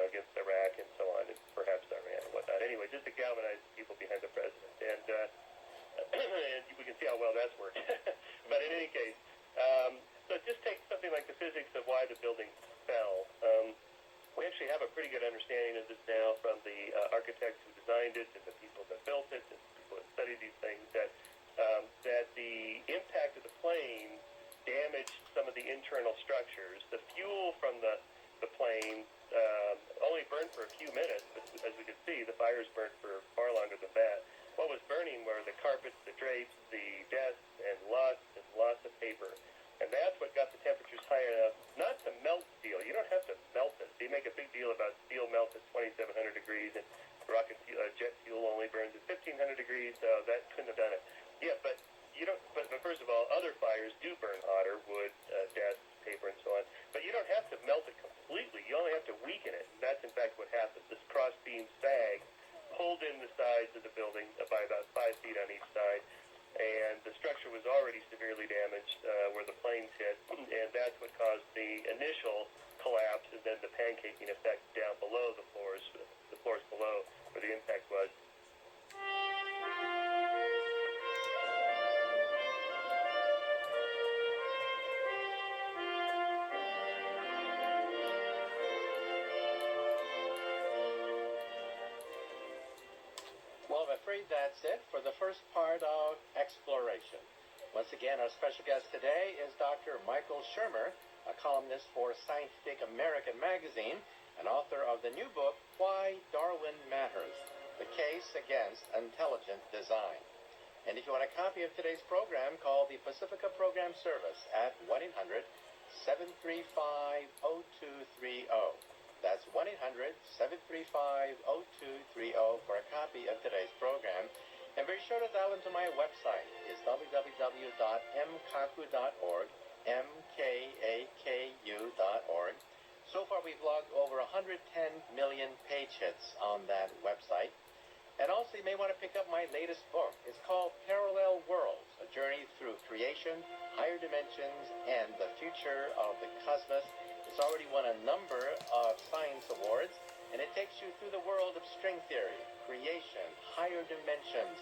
against Iraq and so on, and perhaps Iran and whatnot. Anyway, just to galvanize the people behind the president. And and we can see how well that's worked. But in any case, so just take something like the physics of why the building fell. We actually have a pretty good understanding of this now from the architects who designed it and the people that built it and people that studied these things, that the impact of the plane damaged some of the internal structures. The fuel from the plane only burned for a few minutes, but as we could see, the fires burned for far longer than that. What was burning were the carpets, the drapes, the desks, and lots of paper. And that's what got the temperatures high enough not to melt steel. You don't have to melt it. They make a big deal about steel melts at 2,700 degrees, and jet fuel only burns at 1,500 degrees, so that couldn't have done it. Yeah, but you don't. But first of all, other fires do burn hotter: wood, desks, paper, and so on. But you don't have to melt it completely. You only have to weaken it. And that's in fact what happened. This cross beam sag pulled in the sides of the building by about 5 feet on each side, and the structure was already severely damaged where the planes hit, and that's what caused the initial collapse, and then the pancaking effect down below the floors below where the impact was. Well, I'm afraid that's it for the first part of Exploration. Once again, our special guest today is Dr. Michael Shermer, a columnist for Scientific American magazine, and author of the new book, Why Darwin Matters: The Case Against Intelligent Design. And if you want a copy of today's program, call the Pacifica Program Service at 1-800-735-0230. That's 1-800-735-0230 for a copy of today's program. And be sure to dial into my website. It's www.mkaku.org, mkaku.org. So far, we've logged over 110 million page hits on that website. And also, you may want to pick up my latest book. It's called Parallel Worlds, A Journey Through Creation, Higher Dimensions, and the Future of the Cosmos. It's already won a number of science awards, and it takes you through the world of string theory, creation, higher dimensions.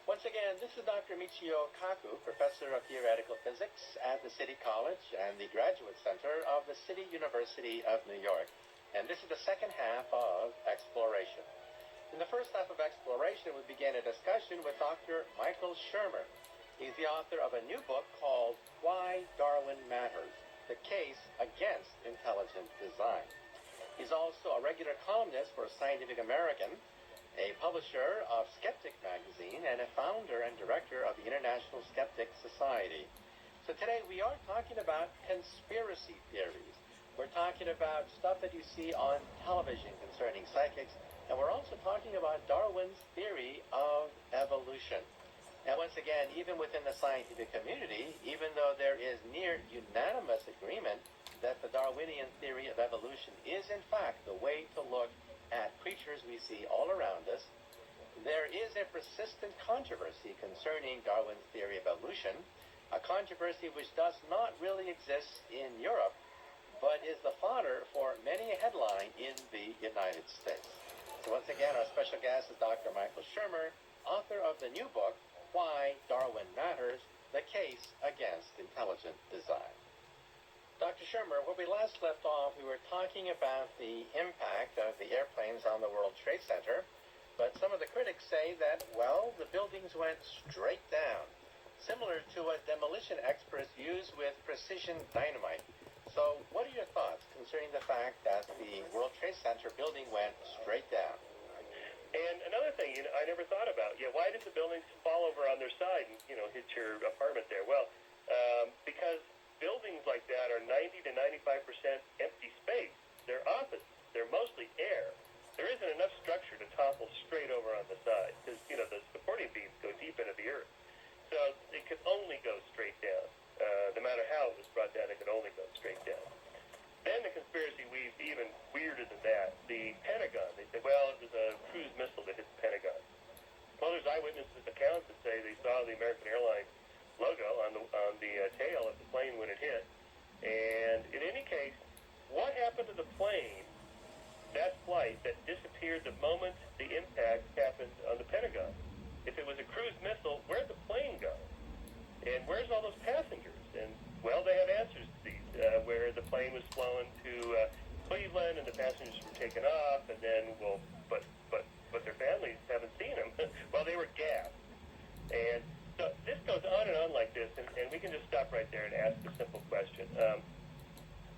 Once again, this is Dr. Michio Kaku, Professor of Theoretical Physics at the City College and the Graduate Center of the City University of New York. And this is the second half of Exploration. In the first half of Exploration, we began a discussion with Dr. Michael Shermer. He's the author of a new book called Why Darwin Matters: The Case Against Intelligent Design. He's also a regular columnist for Scientific American, a publisher of Skeptic magazine, and a founder and director of the International Skeptic Society. So today we are talking about conspiracy theories. We're talking about stuff that you see on television concerning psychics, and we're also talking about Darwin's theory of evolution. And once again, even within the scientific community, even though there is near unanimous agreement that the Darwinian theory of evolution is in fact the way to look at creatures we see all around us, there is a persistent controversy concerning Darwin's theory of evolution, a controversy which does not really exist in Europe, but is the fodder for many a headline in the United States. So once again, our special guest is Dr. Michael Shermer, author of the new book, Why Darwin Matters: The Case Against Intelligent Design. Dr. Shermer, where we last left off, we were talking about the impact of the airplanes on the World Trade Center, but some of the critics say that, well, the buildings went straight down, similar to what demolition experts use with precision dynamite. So what are your thoughts concerning the fact that the World Trade Center building went straight down? And another thing, I never thought about, why did the buildings fall over on their side and, hit your apartment there? Well, because buildings like that are 90 to 95% empty space. They're offices. They're mostly air. There isn't enough structure to topple straight over on the side because, the supporting beams go deep into the earth. So it could only go straight down. No matter how it was brought down, it could only go straight down. Then the conspiracy weaves even weirder than that. The Pentagon, they said, well, it was a cruise missile that hit the Pentagon. Well, there's eyewitnesses the American Airlines logo on the tail of the plane when it hit. And in any case, what happened to the plane, that flight that disappeared the moment the impact happened on the Pentagon? If it was a cruise missile, where'd the plane go? And where's all those passengers? And, well, they have answers to these, where the plane was flown to Cleveland and the passengers were taken off, and then, well, but their families haven't seen them. Well, they were gassed. And so this goes on and on like this, and we can just stop right there and ask a simple question.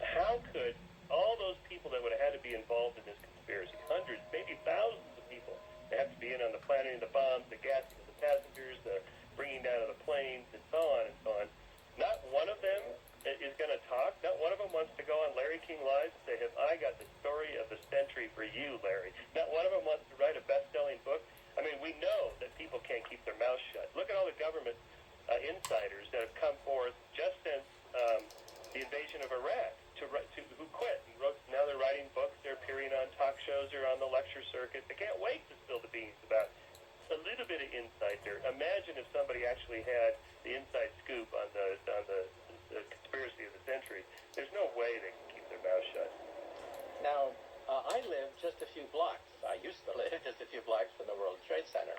How could all those people that would have had to be involved in this conspiracy, hundreds, maybe thousands of people that have to be in on the planning of the bombs, the gassing of the passengers, the bringing down of the planes, and so on, not one of them is going to talk. Not one of them wants to go on Larry King Live and say, have I got the story of the century for you, Larry? Not one of them wants to write a best-selling book. I mean, we know that people can't keep their mouths shut. Look at all the government insiders that have come forth just since the invasion of Iraq who quit and wrote. Now they're writing books. They're appearing on talk shows or on the lecture circuit. They can't wait to spill the beans about a little bit of insight there. Imagine if somebody actually had the inside scoop on the conspiracy of the century. There's no way they can keep their mouth shut. Now, I live just a few blocks. I used to live just a few blocks from the World Trade Center.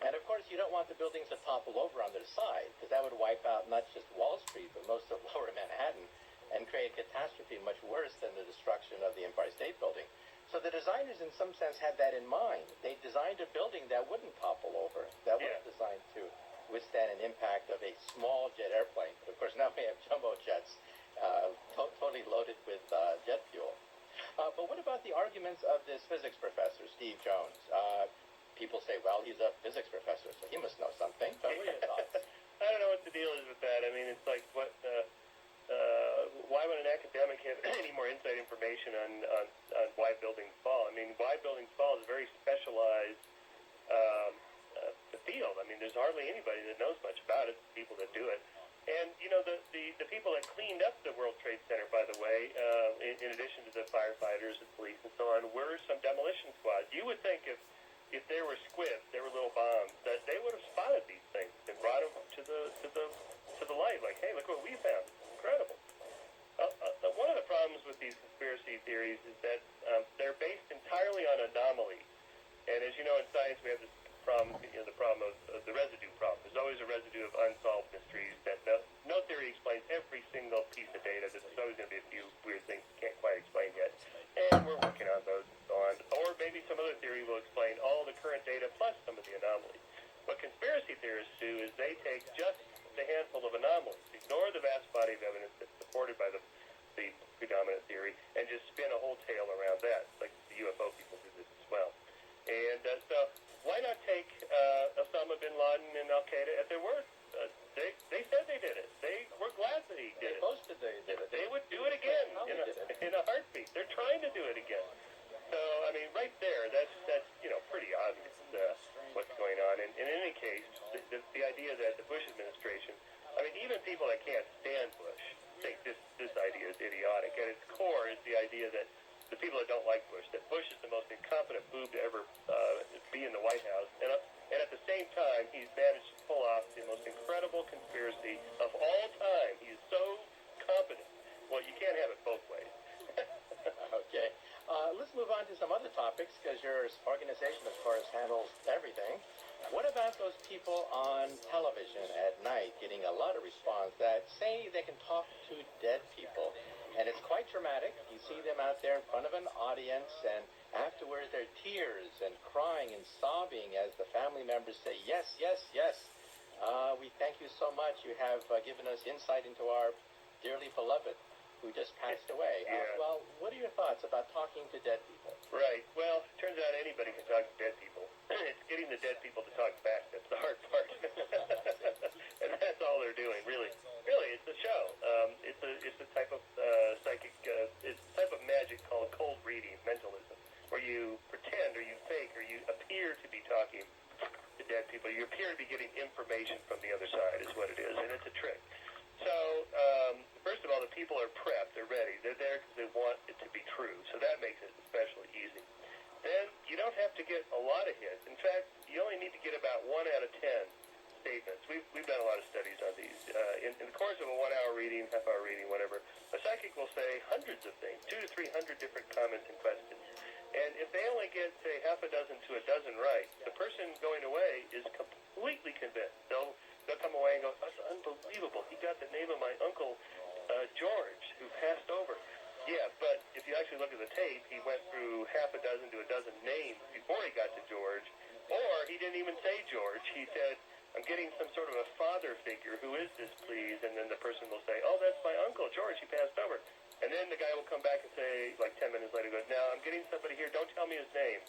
And, of course, you don't want the buildings to topple over on their side, because that would wipe out not just Wall Street, but most of lower Manhattan, and create a catastrophe much worse than the destruction of the Empire State Building. So the designers, in some sense, had that in mind. They designed a building that wouldn't topple over, that was designed to withstand an impact of a small jet airplane. But, of course, now we have jumbo jets totally loaded with jet fuel. But what about the arguments of this physics professor, Steve Jones? People say, well, he's a physics professor, so he must know something. What are your thoughts? I don't know what the deal is with that. I mean, it's like, why would an academic have any more inside information on why buildings fall? I mean, why buildings fall is a very specialized field. I mean, there's hardly anybody that knows much about it, the people that do it. And, you know, the people that cleaned up the World Trade Center, by the way, in addition to the firefighters and police and so on, were some demolition squads. You would think if there were squibs, there were little bombs, that they would have spotted these things and brought them to the light. Like, hey, look what we found. It's incredible. One of the problems with these conspiracy theories is that they're based entirely on anomalies. And as you know, in science, we have this problem, the problem of the residue problem. There's always a residue of unsolved mysteries that no theory explains every single piece of data. There's always going to be a few weird things you can't quite explain yet. And we're working on those and so on. Or maybe some other theory will explain all the current data plus some of the anomalies. What conspiracy theorists do is they take just the handful of anomalies, ignore the vast body of evidence that's supported by the predominant theory, and just spin a whole tale around that. Like the UFO people do this as well. And so why not take Osama bin Laden and Al-Qaeda at their word? They said they did it. They were glad that he did it. They boasted they did it. They would do it again in a heartbeat. They're trying to do it again. So, I mean, right there, that's pretty obvious what's going on. And in any case, the idea that the Bush administration, I mean, even people that can't stand Bush think this idea is idiotic. At its core is the idea that the people that don't like Bush, that Bush is the most incompetent boob to ever be in the White House. And at the same time, he's managed to pull off the most incredible conspiracy of all time. He is so competent. Well, you can't have it both ways. Okay. Let's move on to some other topics, because your organization, of course, handles everything. What about those people on television at night getting a lot of response that say they can talk to dead people? And it's quite dramatic. You see them out there in front of an audience, and afterwards they're tears and crying and sobbing as the family members say, yes, yes, yes. We thank you so much. You have given us insight into our dearly beloved who just passed away. Yeah. Well, what are your thoughts about talking to dead people? Right. Well, it turns out anybody can talk to dead people. It's getting the dead people to talk back that's the hard part. And that's all they're doing, really. Really, it's a show. It's a type of psychic, it's a type of magic called cold reading, mentalism, where you pretend or you fake or you appear to be talking to dead people. You appear to be getting information from the other side is what it is, and it's a trick. So, first of all, the people are prepped. They're ready. They're there because they want it to be true. So that makes it especially easy. Then you don't have to get a lot of hits. In fact, you only need to get about 1 out of 10 statements. We've in the course of a 1 hour reading, half-hour reading, whatever, a psychic will say hundreds of things, 200 to 300 different comments and questions. And if they only get, say, half a dozen to a dozen right, the person going away is completely convinced. They'll come away and go, that's unbelievable. He got the name of my uncle, George, who passed over. Yeah, but if you actually look at the tape, he went through half a dozen to a dozen names before he got to George, or he didn't even say George. He said, I'm getting some sort of a father figure. Who is this, please? And then the person will say, oh, that's my uncle, George. He passed over. And then the guy will come back and say, like 10 minutes later, goes, now I'm getting somebody here. Don't tell me his name.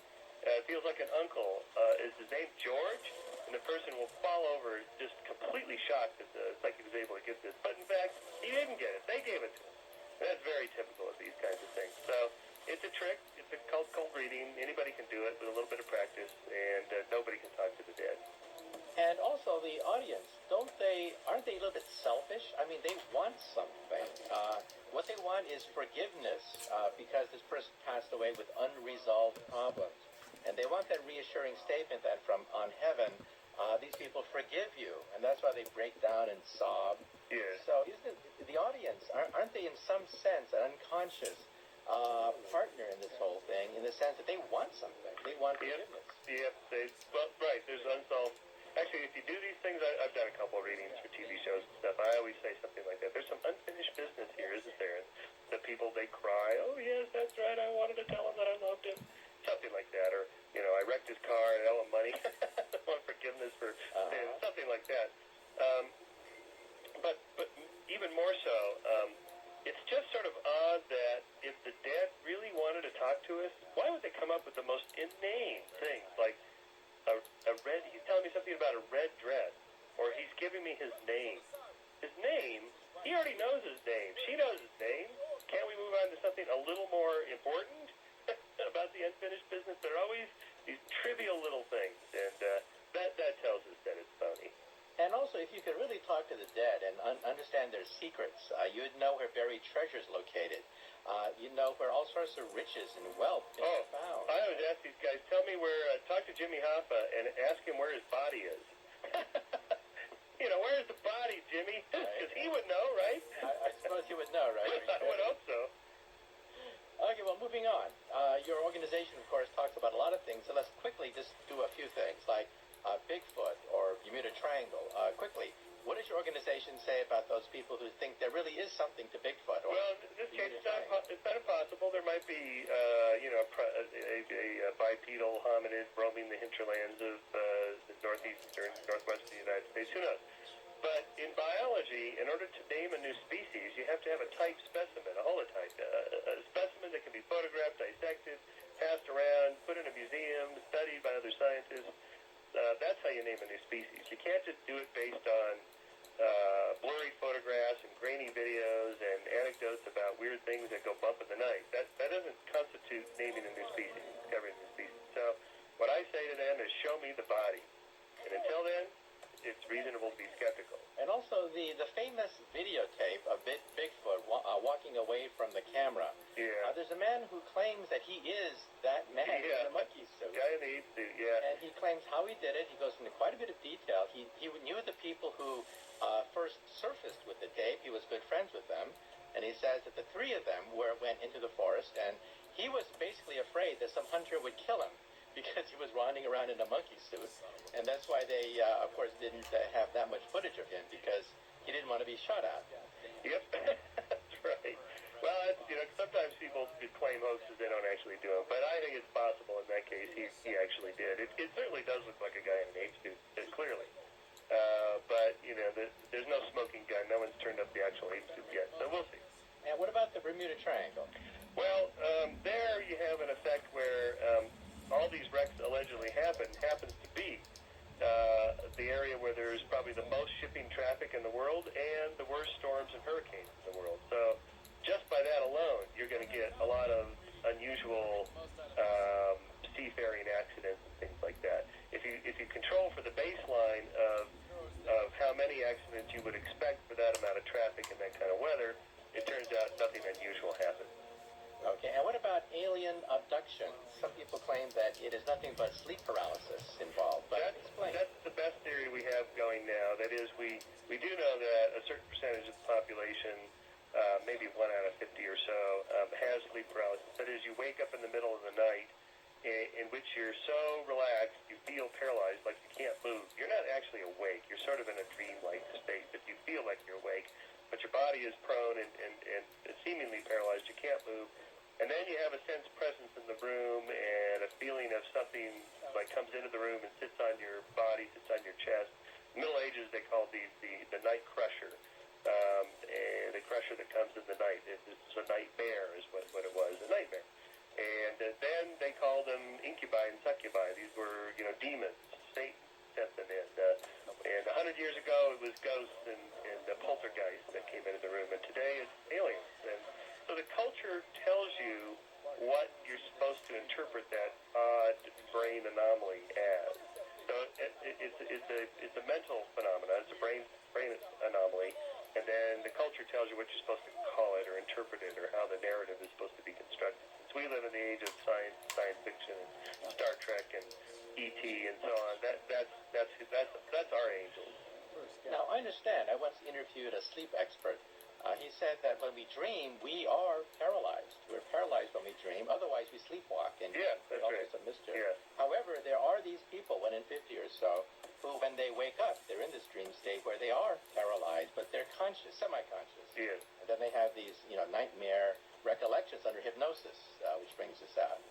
It feels like an uncle. Is his name George? And the person will fall over just completely shocked that the psychic was able to get this. But in fact, he didn't get it. They gave it to him. And that's very typical of these kinds of things. So it's a trick. It's a cold reading. Anybody can do it with a little bit of practice, and nobody can talk to the dead. And also the audience, aren't they a little bit selfish? I mean, they want something. What they want is forgiveness because this person passed away with unresolved problems. And they want that reassuring statement that from on heaven, these people forgive you. And that's why they break down and sob. Yes. So isn't it, the audience, aren't they in some sense an unconscious partner in this whole thing, in the sense that they want something? They want forgiveness. Yep. Well, right, there's unsolved. Actually, if you do these things, I've done a couple of readings for TV shows and stuff. I always say something like that. There's some unfinished business here, isn't there? And the people, they cry, oh, yes, that's right, I wanted to tell him that I loved him. Something like that. Or, I wrecked his car and I owe him money. I want forgiveness for something like that. But even more so, it's just sort of odd that if the dead really wanted to talk to us, why would they come up with the most inane things like, he's telling me something about a red dress, or he's giving me his name. His name? He already knows his name. She knows his name. Can't we move on to something a little more important about the unfinished business? There are always these trivial little things, and that tells us that it's phony. And also, if you could really talk to the dead and understand their secrets, you'd know where buried treasure's located. You'd know where all sorts of riches and wealth can be found. I always ask these guys, talk to Jimmy Hoffa and ask him where his body is. Where's the body, Jimmy? Because he would know, right? I suppose he would know, right? I would hope so. Okay, well, moving on. Your organization, of course, talks about a lot of things, so let's quickly just do a few things, like Bigfoot or Bermuda Triangle. Quickly, what does your organization say about those people who think there really is something to Bigfoot? Or well, in this case, it's not impossible. There might be, a bipedal hominid roaming the hinterlands of the northwestern United States. Who knows? But in biology, in order to name a new species, you have to have a type specimen, a holotype, a specimen that can be photographed, dissected, passed around, put in a museum, studied by other scientists. That's how you name a new species. You can't just do it based on blurry photographs and grainy videos and anecdotes about weird things that go bump in the night. That doesn't constitute naming a new species, discovering a new species. So what I say to them is, show me the body. And until then, it's reasonable to be skeptical. And also the famous videotape of Bigfoot walking away from the camera. Yeah. There's a man who claims that he is that man in the monkey suit. Guy in the suit, yeah. And he claims how he did it. He goes into quite a bit of detail. He knew the people who first surfaced with the tape. He was good friends with them. And he says that the three of them went into the forest, and he was basically afraid that some hunter would kill him because he was wandering around in a monkey suit. And that's why they, of course, didn't have that much footage of him, because he didn't want to be shot at. Yep, that's right. Well, sometimes people claim hoaxes, they don't actually do them. But I think it's possible in that case he actually did. It certainly does look like a guy in an ape suit, clearly. But, there's no smoking gun. No one's turned up the actual ape suit yet, so we'll see. And what about the Bermuda Triangle? Well, there you have an effect where all these wrecks allegedly happens to be the area where there's probably the most shipping traffic in the world and the worst storms and hurricanes in the world. So just by that alone, you're going to get a lot of unusual seafaring accidents and things like that. If you control for the baseline of how many accidents you would expect for that amount of traffic and that kind of weather, it turns out nothing unusual happens. Okay, and what about alien abduction? Some people claim that it is nothing but sleep paralysis involved, but explain. That's the best theory we have going now. That is, we do know that a certain percentage of the population, maybe 1 out of 50 or so, has sleep paralysis. That is, you wake up in the middle of the night in which you're so relaxed, you feel paralyzed, like you can't move. You're not actually awake. You're sort of in a dreamlike state, but you feel like you're awake. But your body is prone and seemingly paralyzed. You can't move. And then you have a sense presence in the room and a feeling of something like comes into the room and sits on your body, sits on your chest. Middle Ages, they called the night crusher. And the crusher that comes in the night. It's a nightmare is what it was, a nightmare. And then they called them incubi and succubi. These were, demons. Satan sent them in. And 100 years ago, it was ghosts and the poltergeist that came into the room. And today, it's aliens. And so the culture tells you what you're supposed to interpret that odd brain anomaly as. So it's a mental phenomenon. It's a brain anomaly. And then the culture tells you what you're supposed to call it or interpret it or how the narrative is supposed to be constructed. Since we live in the age of science fiction and Star Trek and E.T. and so on, that's our angel. Now, I understand. I once interviewed a sleep expert. He said that when we dream, we are paralyzed. We're paralyzed when we dream. Otherwise, we sleepwalk and that's all right. sorts of mischief. Yeah. However, there are these people, 1 in 50 or so, who, when they wake up, they're in this dream state where they are paralyzed, but they're conscious, semi-conscious. Yeah. And then they have these, nightmare recollections under hypnosis, which brings us out.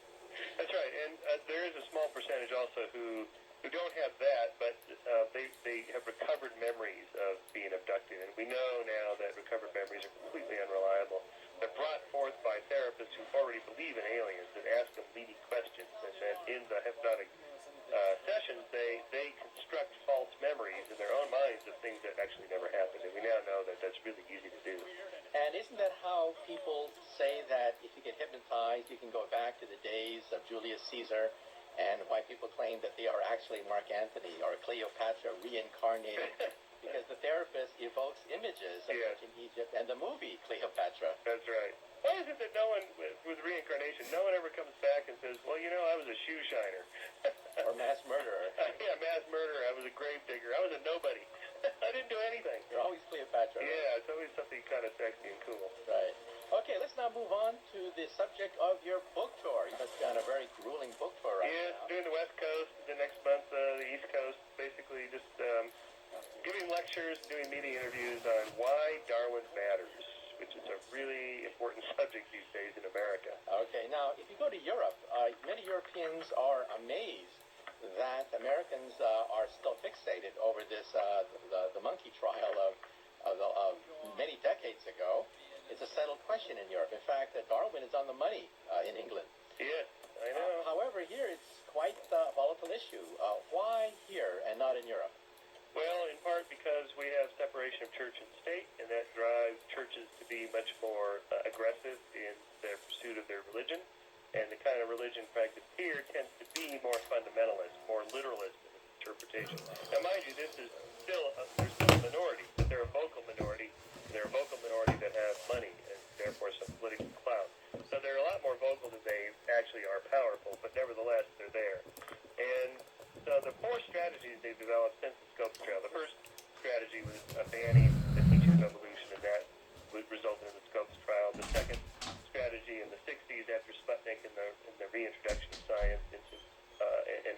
That's right. And there is a small percentage also who don't have that, but they have recovered memories of being abducted. And we know now that recovered memories are completely unreliable. They're brought forth by therapists who already believe in aliens and ask them leading questions. And then in the hypnotic sessions, they construct false memories in their own minds of things that actually never happened. And we now know that that's really easy to do. And isn't that how people say that if you get hypnotized, you can go back to the days of Julius Caesar, and why people claim that they are actually Mark Antony or Cleopatra reincarnated? Because the therapist evokes images of ancient Egypt and the movie Cleopatra. That's right. Why is it that no one, with reincarnation, no one ever comes back and says, well, I was a shoe shiner. Or mass murderer. Mass murderer. I was a grave digger. I was a nobody. I didn't do anything. You're always Cleopatra. Yeah, it's always something kind of sexy and cool. Right. Okay, let's now move on to the subject of your book tour. You must be on a very grueling book tour right now. Doing the West Coast, the next month the East Coast, basically just giving lectures, doing media interviews on why Darwin matters, which is a really important subject these days in America. Okay, now, if you go to Europe, many Europeans are amazed that Americans are still fixated over this, the monkey trial of many decades ago. It's a settled question in Europe. In fact, Darwin is on the money in England. Yes, I know. However, here it's quite a volatile issue. Why here and not in Europe? Well, in part because we have separation of church and state, and that drives churches to be much more aggressive in their pursuit of their religion. And the kind of religion practiced here tends to be more fundamentalist, more literalist in its interpretation. Now, mind you, this is they're still a minority, but they're a vocal minority. They're a vocal minority that have money and therefore some political clout. So they're a lot more vocal than they actually are powerful, but nevertheless, they're there. And so the 4 strategies they've developed since the Scopes trial. The first strategy was banning the teaching of evolution, and that would result in the Scopes trial. The second strategy in the 60s, after Sputnik and the reintroduction of science and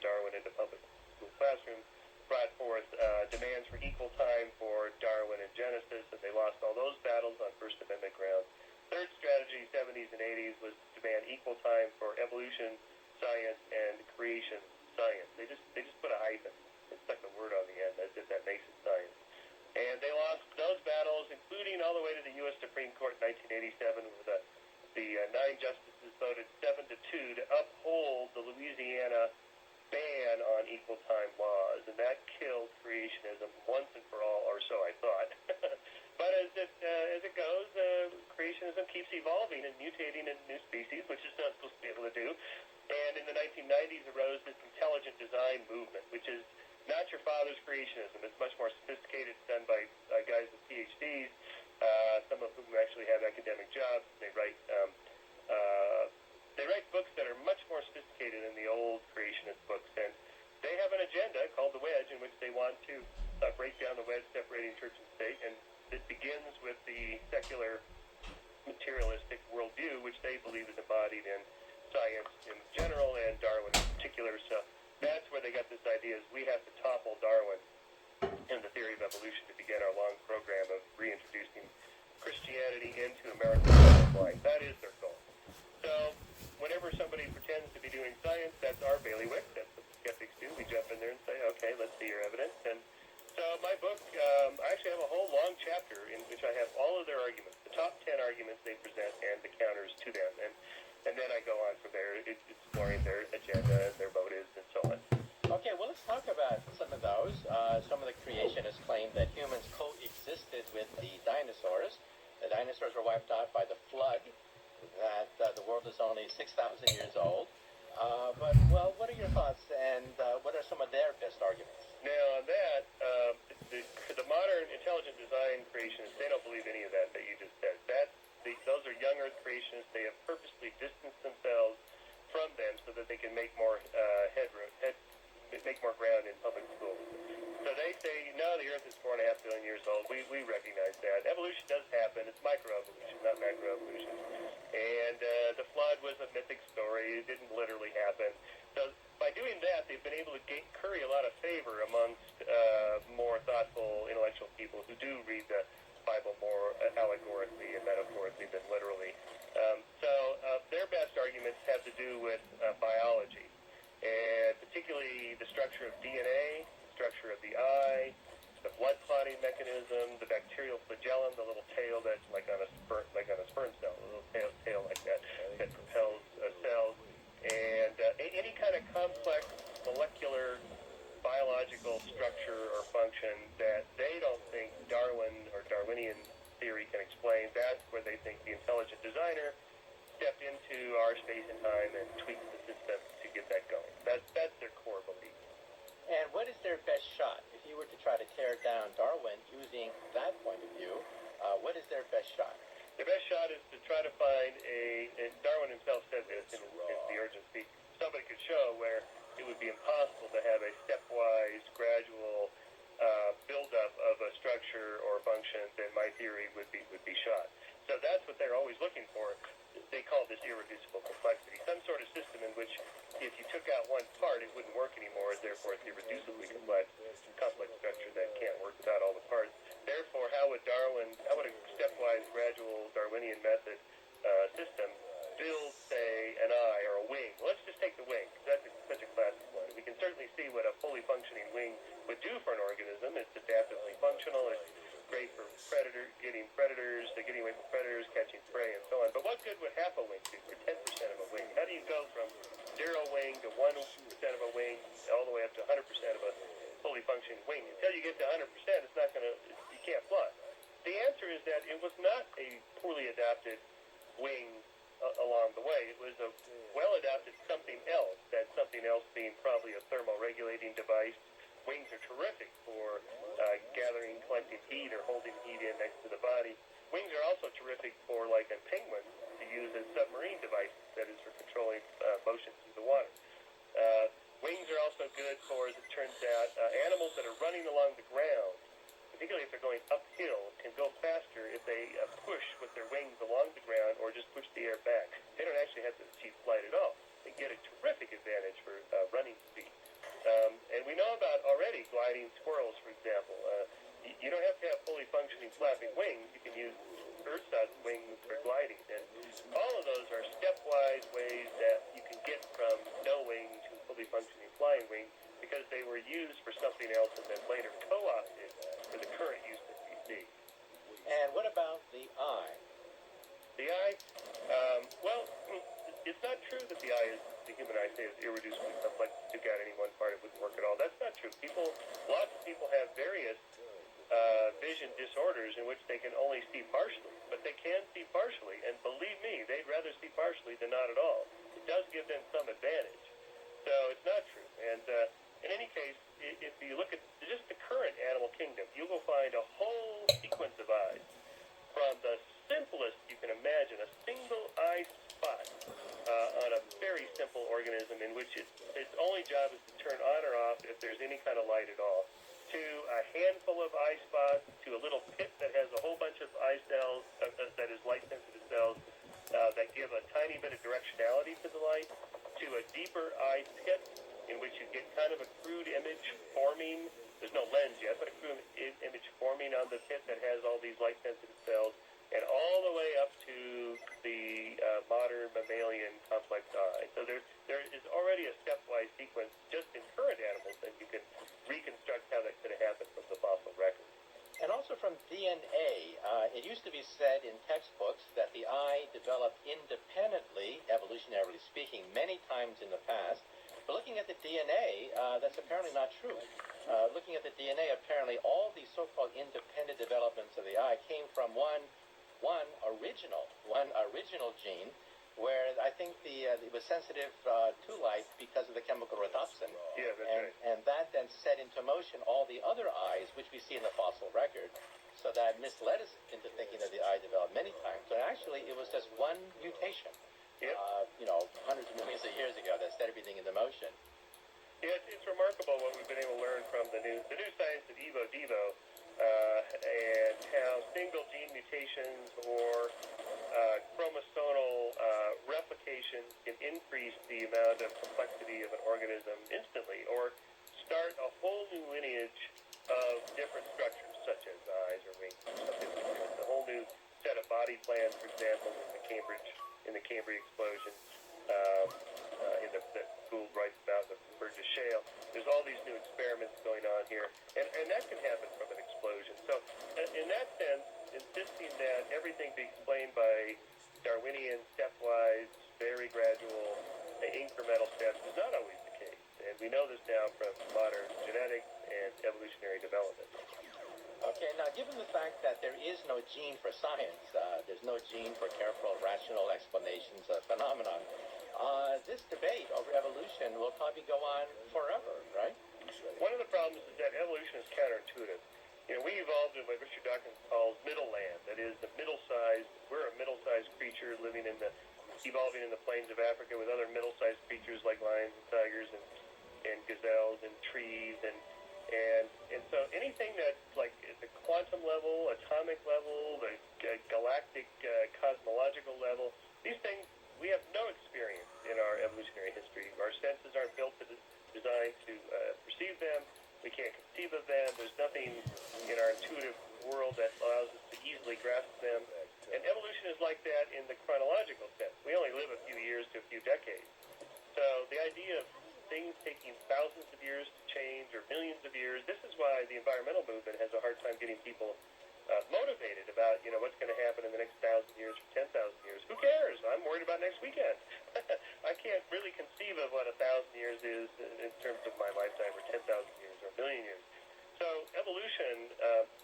Darwin into public school classrooms, brought forth demands for equal time for Darwin and Genesis, and they lost all those battles on First Amendment grounds. Third strategy, 70s and 80s, was to demand equal time for evolution science and creation science. They just put a hyphen and stuck a word on the end as if that makes it science. And they lost those battles, including all the way to the U.S. Supreme Court in 1987, where the 9 justices voted 7-2 to uphold the Louisiana ban on equal time laws, and that killed creationism once and for all, or so I thought. But as it goes, creationism keeps evolving and mutating into new species, which it's not supposed to be able to do. And in the 1990s arose this intelligent design movement, which is not your father's creationism. It's much more sophisticated. It's done by guys with PhDs, some of whom actually have academic jobs. They write books that are much more sophisticated than the old creationist books, and they have an agenda called the Wedge in which they want to church and state, and it begins with the secular materialistic worldview, which they believe is embodied in science in general and Darwin in particular. So that's where they got this idea: is we have to topple Darwin and the theory of evolution to begin our long program of reintroducing Christianity into American way of life. That is their goal. So whenever somebody pretends to be doing science, that's our bailiwick. That's what the skeptics do. We jump in there and say, okay, let's see your evidence. And so my book, I actually have a whole long chapter in which I have all of their arguments, the top 10 arguments they present and the counters to them. And then I go on from there, exploring their agenda, their motives, and so on. Okay, well, let's talk about some of those. Some of the creationists claim that humans coexisted with the dinosaurs. The dinosaurs were wiped out by the flood, that the world is only 6,000 years old. But, well, what are your thoughts, and what are some of their best arguments? Now, on that, the modern intelligent design creationists, they don't believe any of that you just said. Those are young Earth creationists. They have purposely distanced themselves from them so that they can make more make more ground in public schools. So they say, no, the Earth is 4.5 billion years old. We recognize that. Evolution does happen. It's microevolution, not macroevolution. And the flood was a mythic story. It didn't literally happen. So by doing that, they've been able to curry a lot of favor amongst more thoughtful, intellectual people who do read the Bible more allegorically and metaphorically than literally. So their best arguments have to do with biology, and particularly the structure of DNA, the structure of the eye, the blood clotting mechanism, the bacterial flagellum, the little tail that's like on a sperm cell, a little tail like that propels cells, and any kind of complex molecular biological structure or function that they don't think Darwin or Darwinian theory can explain. That's where they think the intelligent designer stepped into our space and time and tweaked the system to get that going. That's their core belief. And what is their best shot? If you were to try to tear down Darwin using that point of view, what is their best shot? The best shot is to try to find and Darwin himself said this in The Urgency, somebody could show where it would be impossible to have a stepwise, gradual buildup of a structure or function, then my theory would be shot. So that's what they're always looking for. They call this irreducible complexity, some sort of system in which if you took out one part, it wouldn't work anymore, therefore it's irreducibly complex structure that can't work without all the parts. Therefore, how would a stepwise, gradual Darwinian method system build, say, an eye or a wing? Well, let's just take the wing, because that's such a classic one. We can certainly see what a fully functioning wing would do for an organism. It's adaptively functional. It's great for getting away from predators, catching prey, and so on. But what good would half a wing do for 10% of a wing? How do you go from 0 wing to 1% of a wing all the way up to 100% of a fully functioning wing? Until you get to 100%, you can't fly. The answer is that it was not a poorly adapted wing along the way. It was a well-adapted something else, that something else being probably a thermoregulating device. Wings are terrific for gathering, collecting heat, or holding heat in next to the body. Wings are also terrific for, like a penguin, to use as submarine devices, that is, for controlling motions through the water. Wings are also good for, as it turns out, animals that are running along the ground, particularly if they're going uphill, can go faster if they push with their wings along the ground or just push the air back. They don't actually have to achieve flight at all. They get a terrific advantage for running speed. And we know about already gliding squirrels, for example. You don't have to have fully functioning flapping wings. You can use ersatz wings for gliding. And all of those are stepwise ways that you can get from no wing to fully functioning flying wing, because they were used for something else and then later co-opted for the current use that we see. And what about the eye? The eye, well, it's not true that the eye is, the human eye, say, is irreducibly complex. If you took out any one part, it wouldn't work at all. That's not true. Lots of people have various vision disorders in which they can only see partially, but they can see partially, and believe me, they'd rather see partially than not at all. It does give them some advantage. So it's not true. And in any case, if you look at just the current animal kingdom, you will find a whole sequence of eyes, from the simplest you can imagine, a single eye spot on a very simple organism in which its only job is to turn on or off if there's any kind of light at all, to a handful of eye spots, to a around the pit that has all these light-sensitive cells, and all the way up to the modern mammalian complex eye. So there is already a stepwise sequence just in current animals that you can reconstruct how that could have happened from the fossil record. And also from DNA, it used to be said in textbooks that the eye developed independently, evolutionarily speaking, many times in the past. But looking at the DNA, that's apparently not true. Looking at the DNA, apparently all these so-called independent developments of the eye came from one original gene, where I think it was sensitive to light because of the chemical rhodopsin. Yeah, that's right. And that then set into motion all the other eyes, which we see in the fossil record. So that misled us into thinking that the eye developed many times. But actually, it was just one mutation, Yep. Hundreds of millions of years ago that set everything into motion. Yeah, it's remarkable what we've been able to learn from the new science of Evo, and how single gene mutations or chromosomal replication can increase the amount of complexity of an organism instantly, or start a whole new lineage of different structures, such as eyes or wings, a whole new set of body plans, for example, in the Cambrian explosion, that Gould writes about, the Burgess Shale. There's all these new experiments going on here, and that can happen from an explosion. So, in that sense, insisting that everything be explained by Darwinian, stepwise, very gradual, incremental steps is not always the case. And we know this now from modern genetics and evolutionary development. Okay, now given the fact that there is no gene for science, there's no gene for careful, rational explanations of phenomenon, this debate over evolution will probably go on forever, right? One of the problems is that evolution is counterintuitive. We evolved in what Richard Dawkins calls middle land. That is, we're a middle-sized creature evolving in the plains of Africa with other middle-sized creatures like lions and tigers and gazelles and trees and so anything that's like at the quantum level, atomic level, the galactic cosmological level, these things we have no experience in our evolutionary history. Our senses aren't built designed to perceive them. We can't conceive of them. There's nothing in our intuitive world that allows us to easily grasp them. And evolution is like that in the chronological sense. We only live a few years to a few decades. So the idea of things taking thousands of years to change or millions of years, this is why the environmental movement has a hard time getting people motivated about, what's going to happen in the next 1,000 years or 10,000 years. Who cares? I'm worried about next weekend. I can't really conceive of what 1,000 years is in terms of my lifetime, or 10,000 years, or a million years. So evolution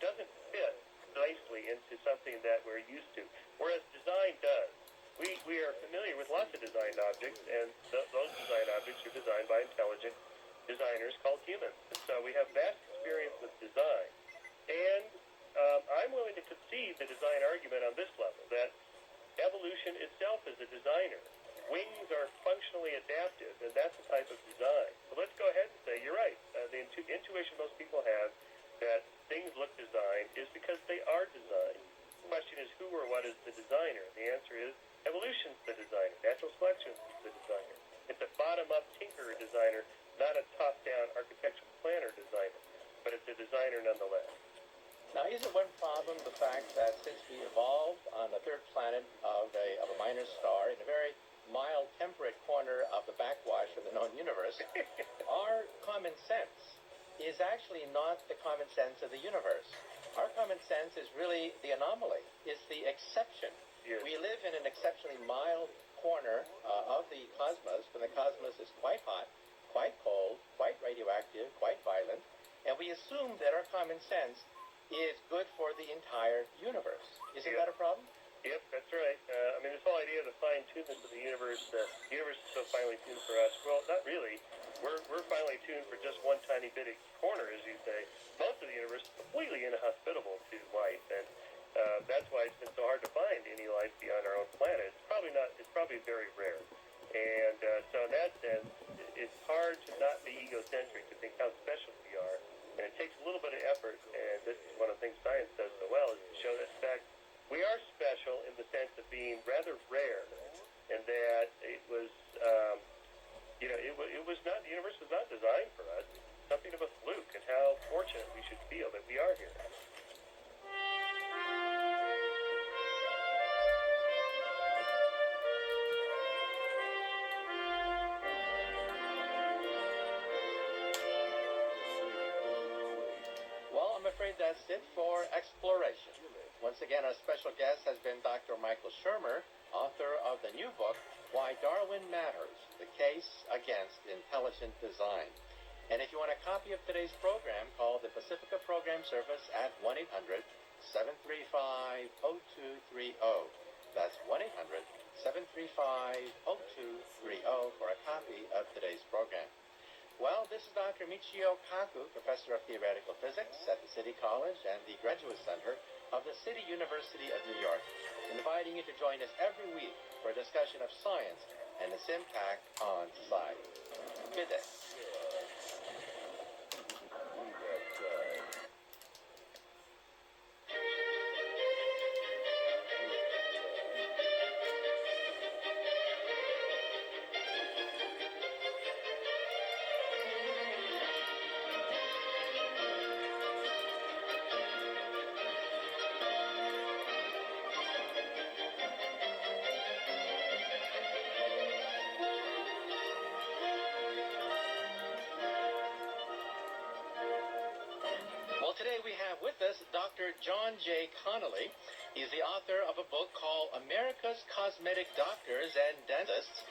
doesn't fit nicely into something that we're used to, whereas design does. We are familiar with lots of designed objects, and those designed objects are designed by intelligent designers called humans. And so we have vast experience with design. And I'm willing to concede the design argument on this level, that evolution itself is a designer. Wings are functionally adaptive, and that's a type of design. So let's go ahead and say, you're right. The intuition most people have that things look designed is because they are designed. The question is, who or what is the designer? The answer is, evolution's the designer. Natural selection is the designer. It's a bottom-up tinkerer designer, not a top-down architectural planner designer. But it's a designer nonetheless. Now, isn't one problem the fact that since we evolved on the third planet of a minor star in a very mild, temperate corner of the backwash of the known universe, our common sense is actually not the common sense of the universe. Our common sense is really the anomaly. It's the exception. Yes. We live in an exceptionally mild corner of the cosmos, when the cosmos is quite hot, quite cold, quite radioactive, quite violent, and we assume that our common sense is good for the entire universe. Isn't that a problem? Yep, that's right. This whole idea of the fine-tunedness of the universe is so finely tuned for us. Well, not really. We're finely tuned for just one tiny bit of corner, as you say. Most of the universe is completely inhospitable to life, and that's why it's been so hard to find any life beyond our own planet. It's probably very rare. And so in that sense, it's hard to not be egocentric, to think how special we are. And it takes a little bit of effort, and this is one of the things science does so well, is to show that, in fact, we are special in the sense of being rather rare, and that it was, the universe was not designed for us. It's something of a fluke, and how fortunate we should feel that we are here. that's it for exploration. Once again, our special guest has been Dr. Michael Shermer, author of the new book, Why Darwin Matters, The Case Against Intelligent Design. And if you want a copy of today's program, call the Pacifica Program Service at 1-800-735-0230. That's 1-800-735-0230 for a copy of today's program. Well, this is Dr. Michio Kaku, Professor of Theoretical Physics at the City College and the Graduate Center of the City University of New York, inviting you to join us every week for a discussion of science and its impact on society. Good day. Today we have with us Dr. John J. Connolly. He's the author of a book called America's Cosmetic Doctors and Dentists,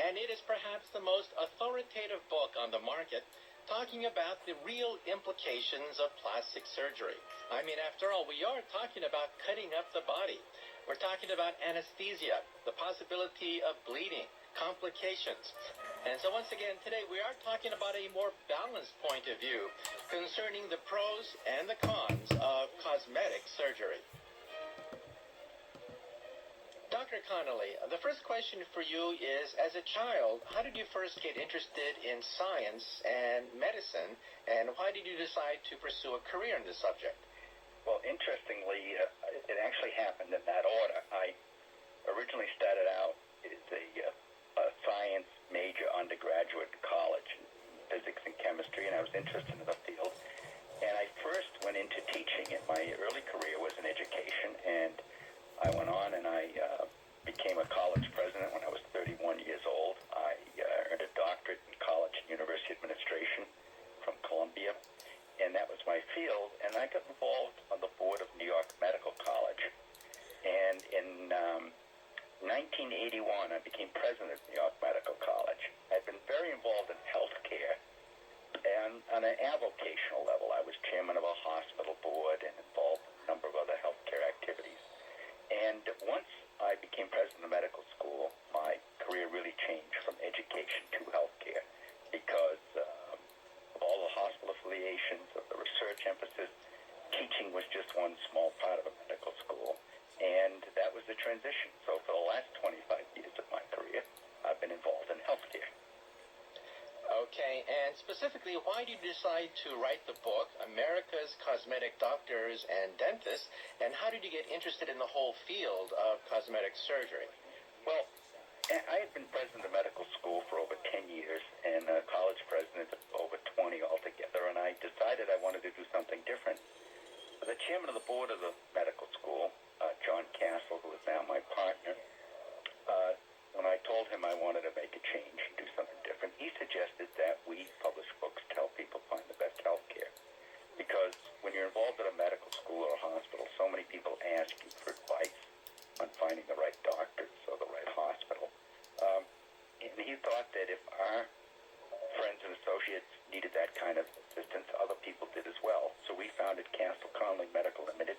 and it is perhaps the most authoritative book on the market, talking about the real implications of plastic surgery. I mean, after all, we are talking about cutting up the body. We're talking about anesthesia, the possibility of bleeding, complications. And so once again, today we are talking about a more balanced point of view concerning the pros and the cons of cosmetic surgery. Dr. Connolly, the first question for you is, as a child, how did you first get interested in science and medicine, and why did you decide to pursue a career in this subject? Well, interestingly, it actually happened in that order. I originally started out as a science major undergraduate in college in physics and chemistry, and I was interested in the field. And I first went into teaching. My early career was in education, and I went on and I became a college president when I was 31 years old. I earned a doctorate in college and university administration from Columbia, and that was my field. And I got involved on the board of New York Medical College. And in 1981, I became president of New York Medical College. I'd been very involved in healthcare, and on an avocational level, I was chairman of a hospital board and involved in a number of other healthcare activities. And once I became president of medical school, my career really changed from education to healthcare because of all the hospital affiliations, of the research emphasis. Teaching was just one small part of a medical school. And that was the transition. So for the last 25 years of my career, I've been involved in healthcare. Okay, and specifically, why did you decide to write the book, America's Cosmetic Doctors and Dentists, and how did you get interested in the whole field of cosmetic surgery? Well, I had been president of medical school for over 10 years and college president of over 20 altogether, and I decided I wanted to do something different. The chairman of the board of the medical school, John Connolly, who is now my partner, when I told him I wanted to make a change and do something different, he suggested that we publish books to help people find the best health care. Because when you're involved at a medical school or a hospital, so many people ask you for advice on finding the right doctors or the right hospital. And he thought that if our friends and associates needed that kind of assistance, other people did as well. So we founded Castle Conley Medical Limited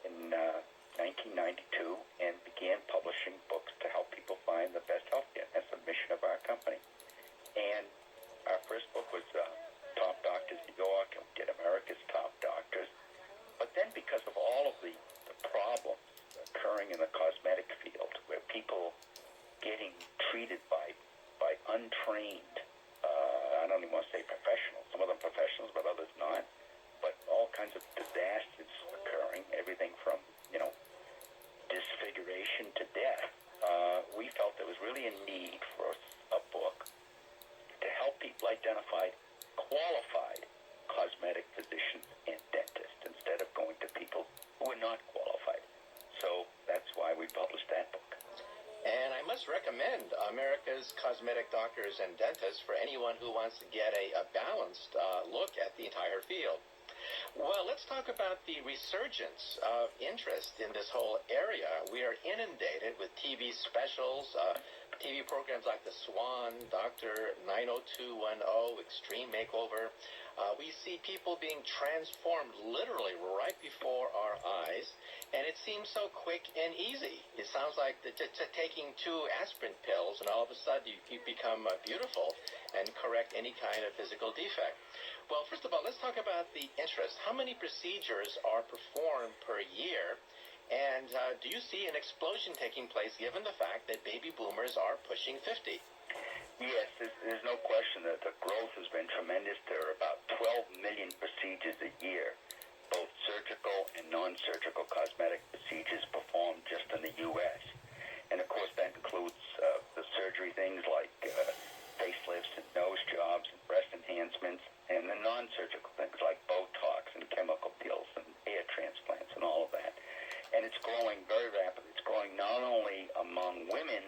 in 1992 and began publishing books to help people find the best health care. That's the mission of our company. And our first book was Top Doctors New York, and we did America's Top Doctors. But then because of all of the problems occurring in the cosmetic field, where people getting treated by untrained, I don't even want to say professionals, some of them professionals, but others not, but all kinds of disasters occurring, everything from, disfiguration to death, we felt there was really a need for a book to help people identify qualified cosmetic physicians and dentists instead of going to people who are not qualified. So that's why we published that book. And I must recommend America's Cosmetic Doctors and Dentists for anyone who wants to get a balanced look at the entire field. Well, let's talk about the resurgence of interest in this whole area. We are inundated with TV specials, TV programs like The Swan, Dr. 90210, Extreme Makeover. We see people being transformed literally right before our eyes, and it seems so quick and easy. It sounds like taking 2 aspirin pills, and all of a sudden you become beautiful and correct any kind of physical defect. Well, first of all, let's talk about the interest. How many procedures are performed per year? And do you see an explosion taking place given the fact that baby boomers are pushing 50? Yes, there's no question that the growth has been tremendous. There are about 12 million procedures a year, both surgical and non-surgical cosmetic procedures performed just in the U.S. And, of course, that includes the surgery things like facelifts and nose jobs and breast enhancements, and the non-surgical things like Botox and chemical peels and hair transplants and all of that. And it's growing very rapidly. It's growing not only among women,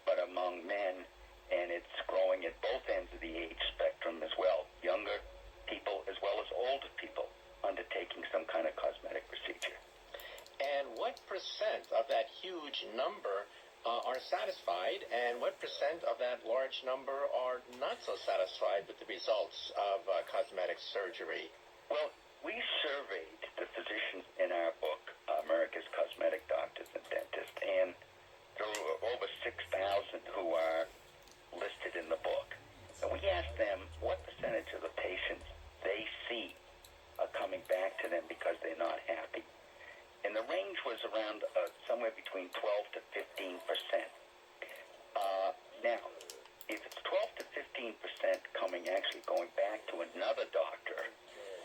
but among men, and it's growing at both ends of the age spectrum as well. Younger people as well as older people undertaking some kind of cosmetic procedure. And what percent of that huge number are satisfied, and what percent of that large number are not so satisfied with the results of cosmetic surgery? Well, we surveyed the physicians in our book, America's Cosmetic Doctors and Dentists, and there were over 6,000 who are listed in the book. And we asked them what percentage of the patients they see are coming back to them because they're not happy. And the range was around somewhere between 12 to 15%. Now, if it's 12 to 15% going back to another doctor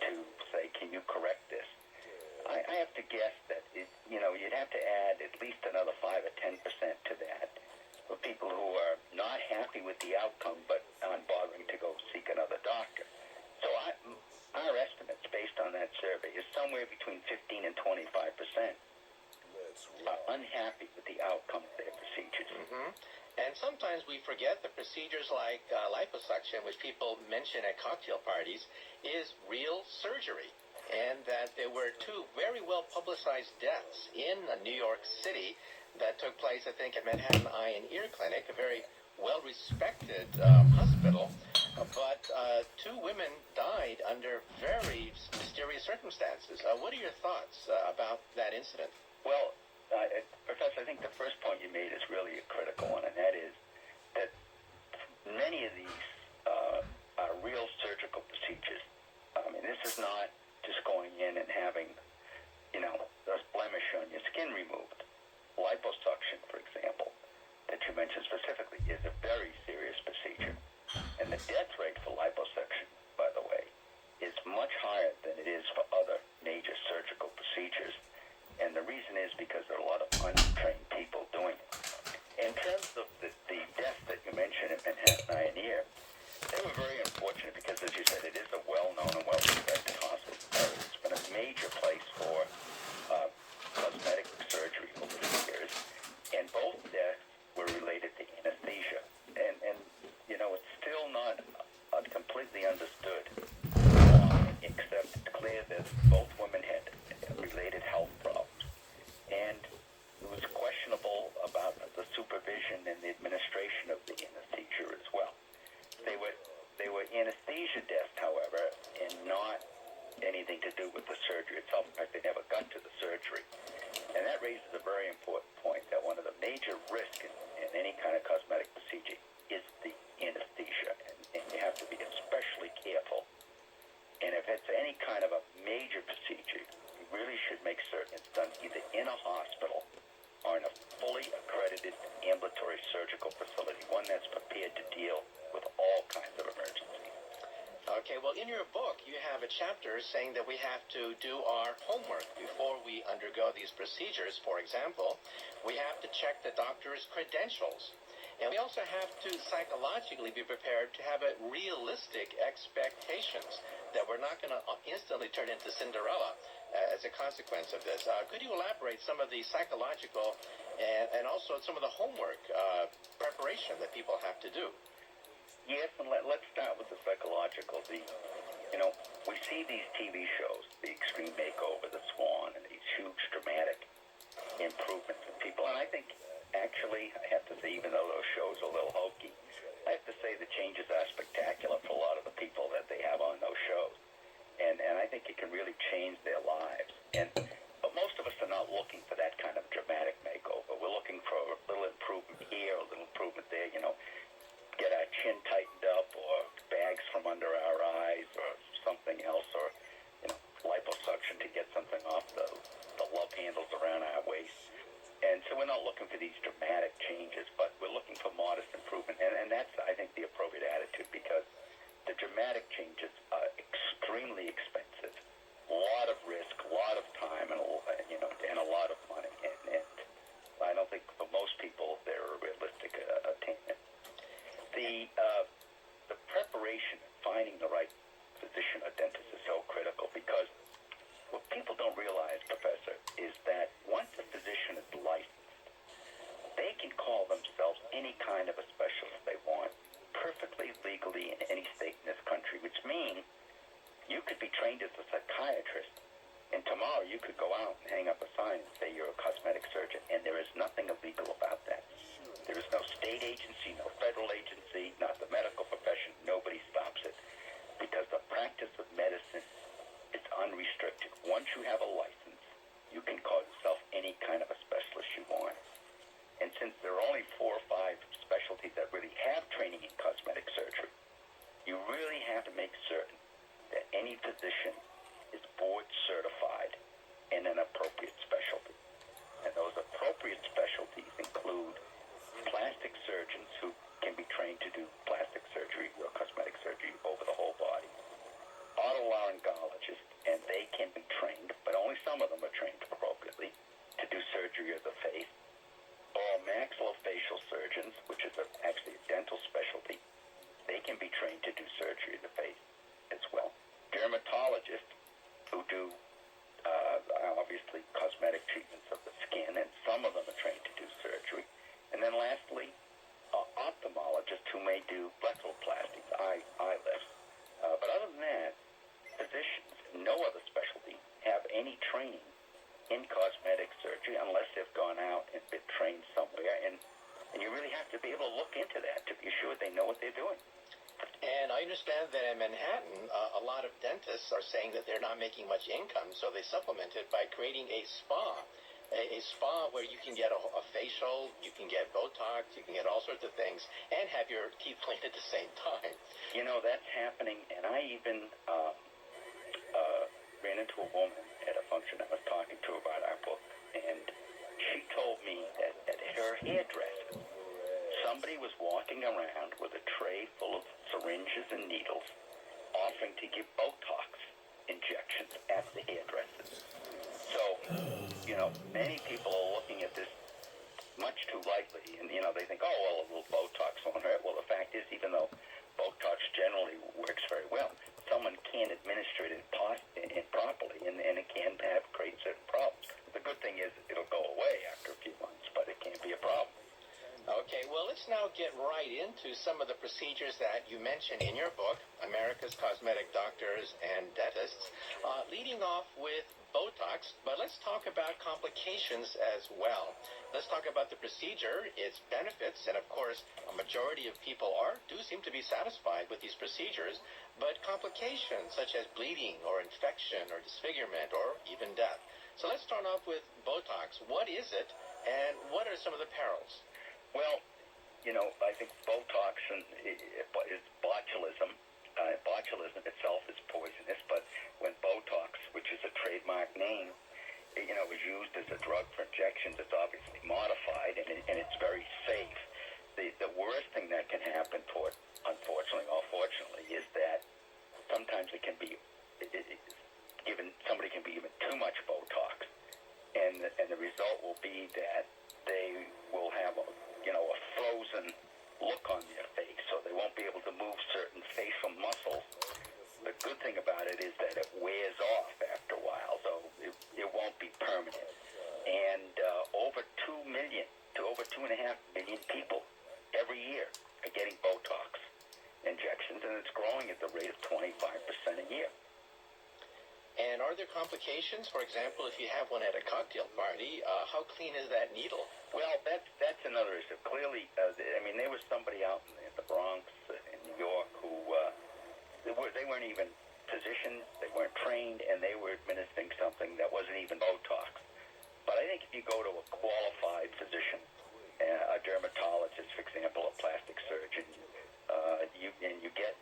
to say, can you correct this? I have to guess that, you'd have to add at least another 5 or 10% to that for people who are not happy with the outcome but aren't bothering to go seek another doctor. So our estimates based on that survey is somewhere between 15 and 25% are unhappy with the outcome of their procedures. Mm-hmm. And sometimes we forget that procedures like liposuction, which people mention at cocktail parties, is real surgery. And that there were 2 very well-publicized deaths in New York City that took place, I think, at Manhattan Eye and Ear Clinic, a very well-respected hospital. But 2 women died under very mysterious circumstances. What are your thoughts about that incident? Well, Professor, I think the first point you made is really a critical one, and that is that many of these are real surgical procedures. I mean, this is not just going in and having, a blemish on your skin removed. Liposuction, for example, that you mentioned specifically, is a very serious procedure. And the death rate for liposuction, by the way, is much higher than it is for other major surgical procedures. And the reason is because there are a lot of untrained people doing it. In terms of the deaths that you mentioned at Manhattan Eye and Ear, they were very unfortunate because, as you said, it is a well-known and well-respected hospital. It's been a major place for cosmetic surgery over the years, and both deaths were related to anesthesia. And it's still not completely understood why, except it's clear that both women had related health problems. And it was questionable about the supervision and the administration of the anesthesia as well. They were anesthesia deaths, however, and not anything to do with the surgery itself. In fact, they never got to the surgery. And that raises a very important point, that one of the major risks in any kind of cosmetic procedure is the anesthesia. And you have to be especially careful. And if it's any kind of a major procedure, you really should make certain it's done either in a hospital or in a fully accredited ambulatory surgical facility, one that's prepared to deal with all kinds of emergencies. Okay, well, in your book, you have a chapter saying that we have to do our homework before we undergo these procedures. For example, we have to check the doctor's credentials. And we also have to psychologically be prepared to have a realistic expectations that we're not going to instantly turn into Cinderella as a consequence of this. Could you elaborate some of the psychological and also some of the homework preparation that people have to do? Yes, and let's start with the psychological. We see these TV shows, the Extreme Makeover, the Swan, and these huge dramatic improvements in people. And I think, actually, I have to say, even though those shows are a little hokey, I have to say the changes are spectacular for a lot of the people that they have on those shows. And I think it can really change their lives. But most of us are not looking for that kind of dramatic makeover. We're looking for a little improvement here, a little improvement there, get our chin tightened up, or bags from under our eyes, or something else, or liposuction to get something off the love handles around our waist. And so we're not looking for these dramatic changes, but we're looking for modest improvement. And that's, I think, the appropriate attitude, because the dramatic changes are extremely expensive, a lot of risk, a lot of time, and a lot of money. And I don't think for most people they're a realistic attainment. The preparation, finding the right physician or dentist is so critical, because what people don't realize, Professor, is that once a physician is licensed, they can call themselves any kind of a specialist they want, perfectly legally in any state in this country, which means you could be trained as a psychiatrist, and tomorrow you could go out and hang up a sign and say you're a cosmetic surgeon, and there is nothing illegal about that. There is no state agency, no federal agency, not the medical profession. Nobody stops it, because the practice of medicine is unrestricted. Once you have a license, you can call yourself any kind of a specialist you want. And since there are only 4 or 5 specialties that really have training in cosmetic surgery, you really have to make certain that any physician is board certified in an appropriate specialty. And those appropriate specialties include plastic surgeons who can be trained to do plastic surgery or cosmetic surgery over the whole body, otolaryngologists, and they can be trained, but only some of them are trained appropriately, to do surgery of the face, or maxillofacial surgeons, which is actually a dental specialty. They can be trained to do surgery of the face as well. Dermatologists, who do obviously cosmetic treatments of the skin, and some of them are trained to do surgery. And then lastly, ophthalmologists, who may do blepharoplasties, eye lifts. But other than that, physicians, no other specialty, have any training in cosmetic surgery unless they've gone out and been trained somewhere. And you really have to be able to look into that to be sure they know what they're doing. And I understand that in Manhattan, a lot of dentists are saying that they're not making much income, so they supplement it by creating a spa. A spa where you can get a facial, you can get Botox, you can get all sorts of things, and have your teeth cleaned at the same time. That's happening, and I even ran into a woman at a function I was talking to about our book, and she told me that at her hairdresser, somebody was walking around with a tray full of syringes and needles, offering to give Botox injections at the hairdressers. So, many people are looking at this much too lightly, and, they think, oh, well, a little Botox won't hurt. Well, the fact is, even though Botox generally works very well, someone can't administer it properly, and it can create certain problems. The good thing is it'll go away after a few months, but it can be a problem. Okay, well, let's now get right into some of the procedures that you mention in your book, America's Cosmetic Doctors and Dentists, leading off with Botox, but let's talk about complications as well. Let's talk about the procedure, its benefits, and of course, a majority of people do seem to be satisfied with these procedures, but complications such as bleeding or infection or disfigurement or even death. So let's start off with Botox. What is it, and what are some of the perils? Well, I think Botox is botulism. Botulism itself is poisonous, but when Botox, which is a trademark name, is used as a drug for injections, it's obviously modified, and it's very safe. The worst thing that can happen, unfortunately or fortunately, is that sometimes it can be somebody can be given too much Botox, and the result will be that they will have a frozen look on their face, so they won't be able to move certain facial muscles. The good thing about it is that it wears off after a while, so it won't be permanent. And over 2 million to over 2.5 million people every year are getting Botox injections, and it's growing at the rate of 25% a year. And are there complications? For example, if you have one at a cocktail party, how clean is that needle? Well, that's another issue. Clearly, there was somebody out in the Bronx, in New York, who they weren't even physicians, they weren't trained, and they were administering something that wasn't even Botox. But I think if you go to a qualified physician, a dermatologist, for example, a plastic surgeon, you get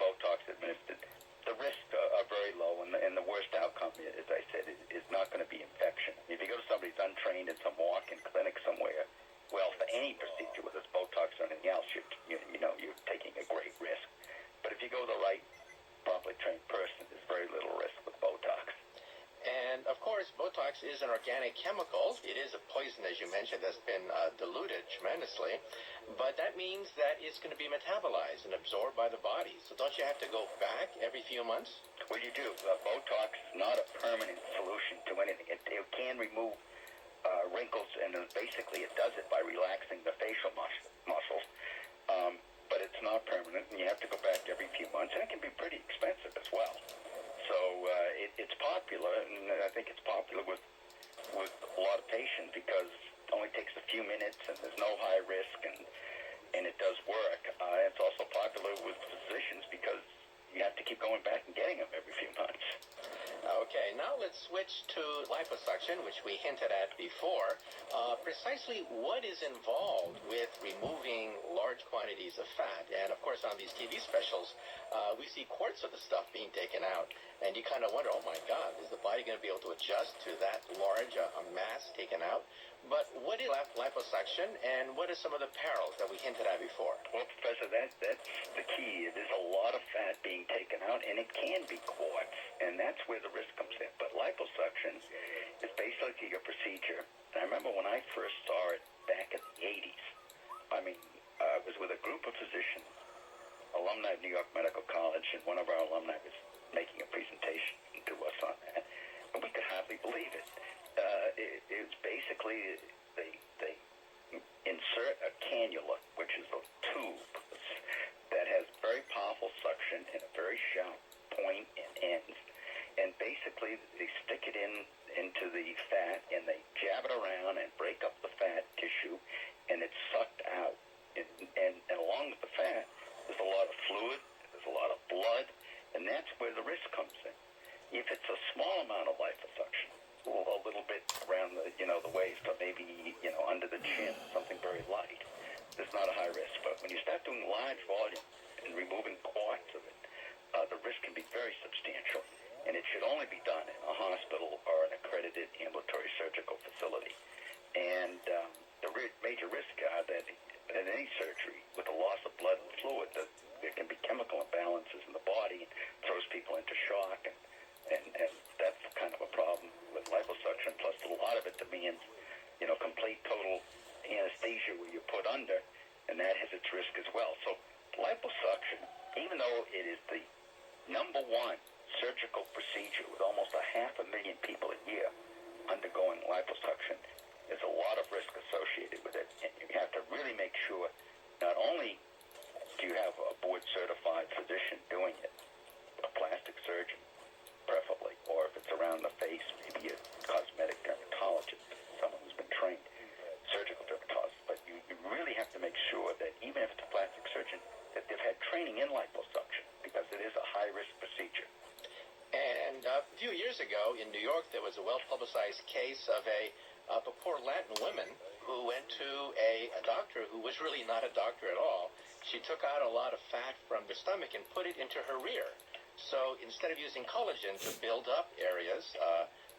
Botox administered, the risks are very low, and the worst outcome, as I said, is not going to be infection. If you go to somebody who's untrained in some walk-in clinic somewhere, well, for any procedure, whether it's Botox or anything else, you're taking a great risk. But if you go to the right, properly trained person, there's very little risk with Botox. And, of course, Botox is an organic chemical. It is a poison, as you mentioned, that's been diluted tremendously. But that means that it's going to be metabolized and absorbed by the body. So don't you have to go back every few months? Well, you do. Botox is not a permanent solution to anything. It can remove wrinkles, and basically it does it by relaxing the facial muscles. But it's not permanent, and you have to go back every few months, and it can be pretty expensive as well. So it's popular, and I think it's popular with a lot of patients because it only takes a few minutes, and there's no high risk, and it does work. It's also popular with physicians because you have to keep going back and getting them every few months. Okay, now let's switch to liposuction, which we hinted at before. Precisely what is involved with removing large quantities of fat? And, of course, on these TV specials, we see quarts of the stuff being taken out. And you kind of wonder, oh, my God, is the body going to be able to adjust to that large a mass taken out? But what is liposuction, and what are some of the perils that we hinted at before? Well, Professor, that's the key. There's a lot of fat being taken out, and it can be quarts, and that's where the risk comes in. But liposuction is basically your procedure. And I remember when I first saw it back in the 80s, I was with a group of physicians, alumni of New York Medical College, and one of our alumni was making a presentation to us on that, and we could hardly believe it. It was basically they insert a cannula, which is a tube that has very powerful suction and a very sharp point and ends, and basically they stick it into the fat and they jab it around and break up the fat tissue, and it's sucked out. And along with the fat, there's a lot of fluid, there's a lot of blood, and that's where the risk comes in. If it's a small amount of liposuction, a little bit around the waist, or maybe under the chin, something very light, there's not a high risk. But when you start doing large volume and removing quarts of it, the risk can be very substantial, and it should only be done in a hospital or an accredited ambulatory surgical facility. And the major risks are that in any surgery, with the loss of blood and fluid, that there can be chemical imbalances in the body, throws people into shock, and that's kind of a problem with liposuction. Plus, a lot of it demands, complete total anesthesia where you're put under, and that has its risk as well. So liposuction, even though it is the number one surgical procedure with almost 500,000 people a year undergoing liposuction, there's a lot of risk associated with it, and you have to really make sure not only do you have a board-certified physician doing it, a plastic surgeon preferably, or if it's around the face, maybe a cosmetic dermatologist, someone who's been trained, surgical dermatologist, but you really have to make sure that even if it's a plastic surgeon, that they've had training in liposuction, because it is a high-risk procedure. And a few years ago in New York, there was a well-publicized case of a poor Latin woman who went to a doctor who was really not a doctor at all. She took out a lot of fat from her stomach and put it into her rear. So instead of using collagen to build up areas,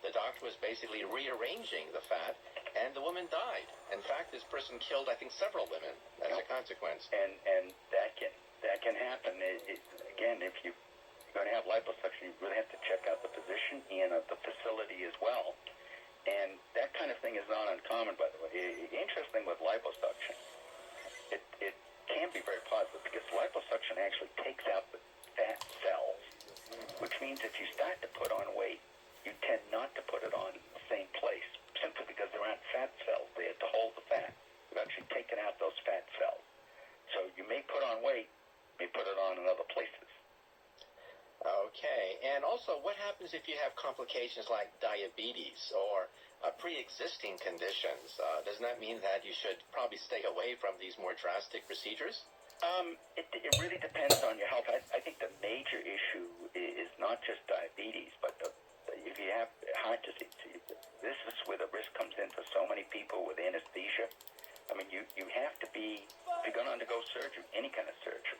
the doctor was basically rearranging the fat, and the woman died. In fact, this person killed, I think, several women as a consequence. And that can happen. Again, if you're going to have liposuction, you really have to check out the physician and the facility as well. And that kind of thing is not uncommon, by the way. Interesting with liposuction, it can be very positive because liposuction actually takes out the fat cells, which means if you start to put on weight, you tend not to put it on the same place, simply because there aren't fat cells there to hold the fat. You've actually taken out those fat cells. So you may put on weight, may put it on in other places. Okay, and also, what happens if you have complications like diabetes or pre-existing conditions? Doesn't that mean that you should probably stay away from these more drastic procedures? It really depends on your health. I think the major issue is not just diabetes, but if you have heart disease, this is where the risk comes in for so many people with anesthesia. I mean, you have to be, if you're going to undergo surgery, any kind of surgery,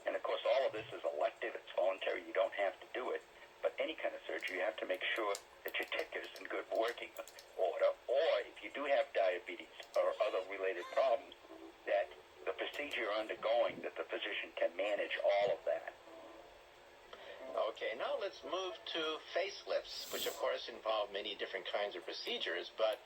and of course all of this is elective, it's voluntary, you don't have to do it, but any kind of surgery, you have to make sure that your ticket is in good working order, or if you do have diabetes or other related problems, that the procedure you're undergoing, that the physician can manage all of that. Okay, now let's move to facelifts, which of course involve many different kinds of procedures, but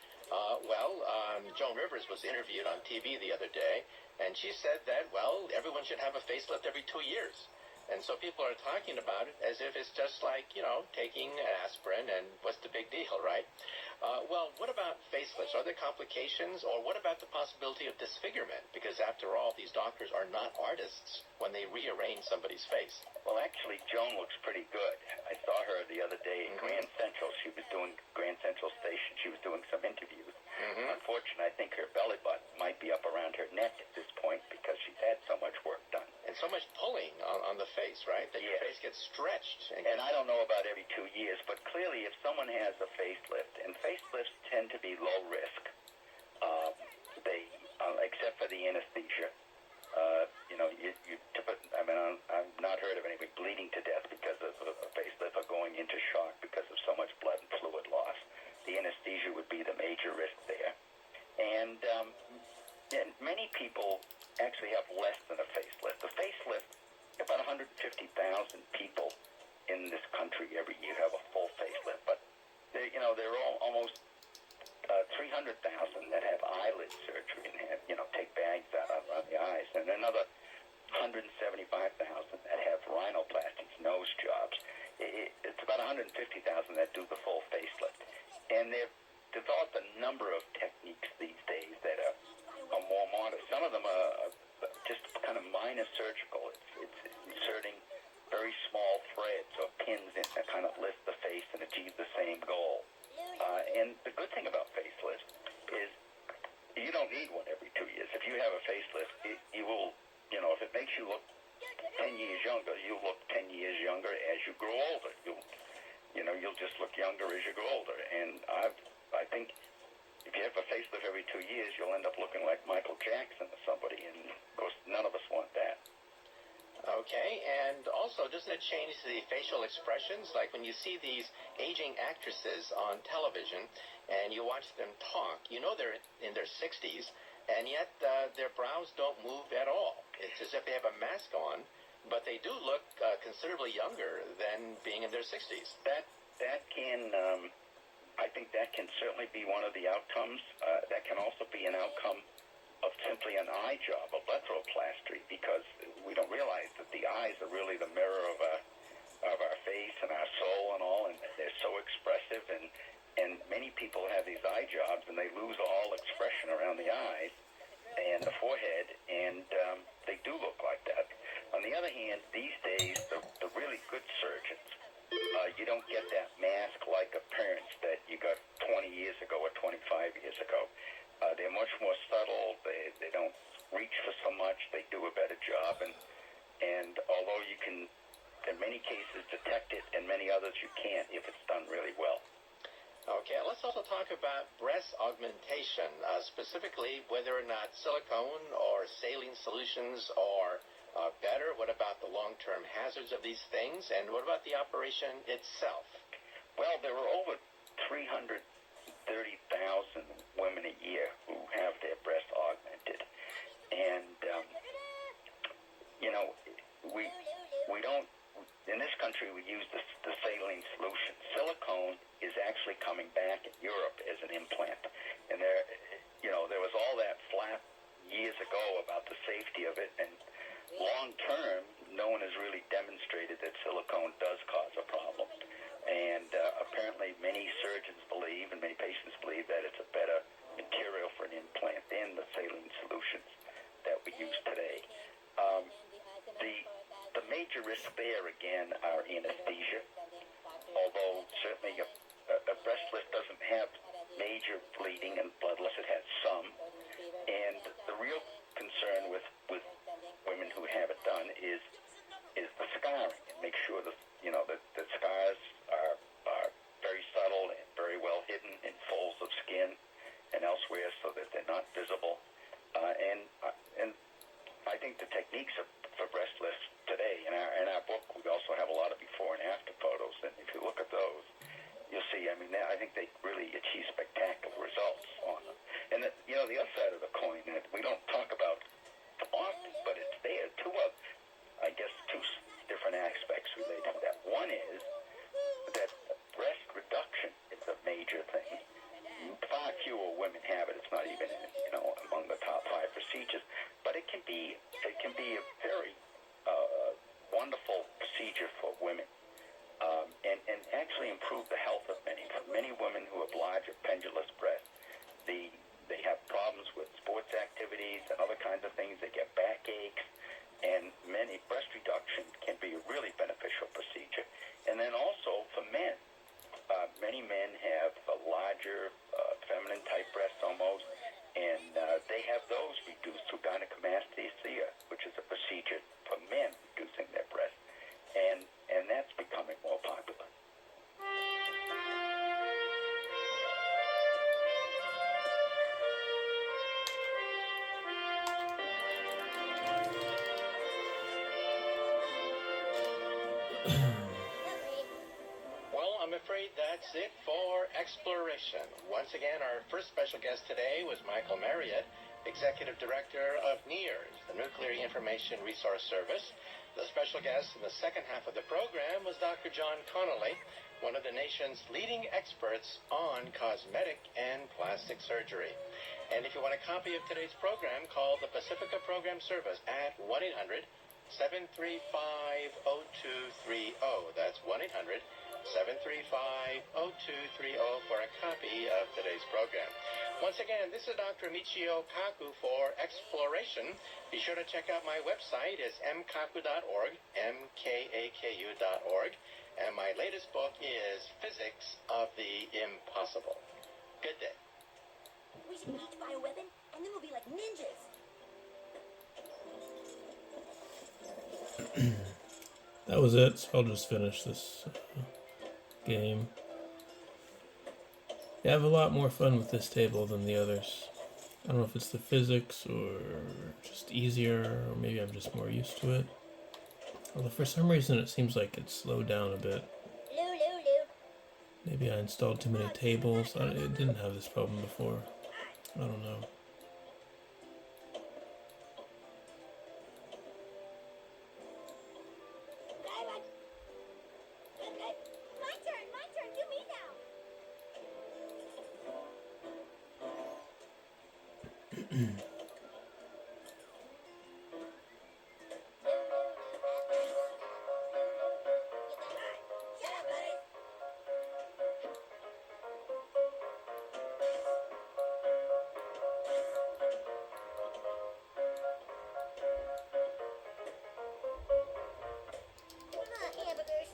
Joan Rivers was interviewed on TV the other day, and she said that, well, everyone should have a facelift every 2 years. And so people are talking about it as if it's just like, taking aspirin, and what's the big deal, right? What about facelifts? Are there complications, or what about the possibility of disfigurement? Because after all, these doctors are not artists when they rearrange somebody's face. Well, actually, Joan looks pretty good. I saw her the other day in Grand Central. She was doing Grand Central Station. She was doing some interviews. Unfortunately, I think her belly button might be up around her neck at this point because she's had so much work done. And so much pulling on the face, right? That your face gets stretched. And I don't know about every 2 years, but clearly if someone has a facelift, and facelifts tend to be low risk, except for the anesthesia, I've not heard of anybody bleeding to death because of a facelift or going into shock because of so much blood and fluid loss. The anesthesia would be the major risk there. And many people actually have less than a facelift. The facelift, about 150,000 people in this country every year have a full facelift, but there are almost 300,000 that have eyelid surgery and have, take bags out around the eyes, and another 175,000 that have rhinoplasties, nose jobs. It's about 150,000 that do the full facelift. And they've developed a number of techniques these days that are more modern. Some of them are just kind of minor surgical. It's inserting very small threads or pins in that kind of lift the face and achieve the same goal. And the good thing about facelifts is you don't need one every 2 years. If you have a facelift, you will, if it makes you look 10 years younger, you look 10 years younger as you grow older. You'll just look younger as you grow older. And I think if you have a facelift every 2 years, you'll end up looking like Michael Jackson or somebody. And of course, none of us want that. Okay, and also, doesn't it change the facial expressions? Like when you see these aging actresses on television and you watch them talk, they're in their 60s, and yet their brows don't move at all. It's as if they have a mask on, but they do look considerably younger than being in their 60s. That can, I think that can certainly be one of the outcomes. That can also be an outcome of simply an eye job, a blepharoplasty, because we don't realize that the eyes are really the mirror of our face and our soul and all, and they're so expressive, and many people have these eye jobs and they lose all expression around the eyes and the forehead, and they do look like that. On the other hand, these days, the really good surgeons, you don't get that mask-like appearance that you got 20 years ago or 25 years ago. They're much more subtle. They don't reach for so much. They do a better job. And although you can, in many cases, detect it, and many others you can't if it's done really well. Okay, let's also talk about breast augmentation, specifically whether or not silicone or saline solutions are better. What about the long-term hazards of these things? And what about the operation itself? Well, there are over 330,000 women a year who have their breast augmented. And, we don't, in this country, we use the saline solution. Silicone is actually coming back in Europe as an implant. And there was all that flap years ago about the safety of it. And long term, no one has really demonstrated that silicone does cause a problem. And apparently many surgeons believe, and many patients believe, that it's a better material for an implant than the saline solutions that we use today. The major risks there, again, are anesthesia. although certainly a breast lift doesn't have major bleeding and blood loss. It has some. And the real concern with women who have it done is the scarring. And make sure that, that the scars are very subtle and very well hidden in folds of skin and elsewhere so that they're not visible. And I think the techniques for breast lifts today, in our book, we also have a lot of before and after photos. And if you look at those, you'll see, I think they really achieve spectacular results on them. And, the other side of the coin that we don't talk about often, but it's there, two different aspects related to that. One is that breast reduction is a major thing. Far fewer women have it. It's not even, among the top 5 procedures. But it can be a very wonderful procedure for women, and actually improve the health of many. For many women who have larger pendulous breasts, they have problems with sports activities and other kinds of things. They get backaches, and breast reduction can be a really beneficial procedure. And then also for men, many men have a larger feminine type breasts almost, and they have those reduced through gynecomastia, which is a procedure for men reducing their breasts, and that's becoming more popular. Well, I'm afraid that's it for exploration. Once again, our first special guest today was Michael Marriott, Executive Director of NIRS, the Nuclear Information Resource Service. The special guest in the second half of the program was Dr. John Connolly, one of the nation's leading experts on cosmetic and plastic surgery. And if you want a copy of today's program, call the Pacifica Program Service at 1-800-735-0230. That's 1-800-735-0230 for a copy of today's program. Once again, this is Dr. Michio Kaku for Exploration. Be sure to check out my website. It's mkaku.org, mkaku.org. And my latest book is Physics of the Impossible. Good day. We should each buy a weapon, and then we'll be like ninjas. That was it, so I'll just finish this game. I have a lot more fun with this table than the others. I don't know if it's the physics or just easier, or maybe I'm just more used to it. Although for some reason it seems like it's slowed down a bit. Maybe I installed too many tables. It didn't have this problem before. I don't know. My turn, give me now. Hamburgers.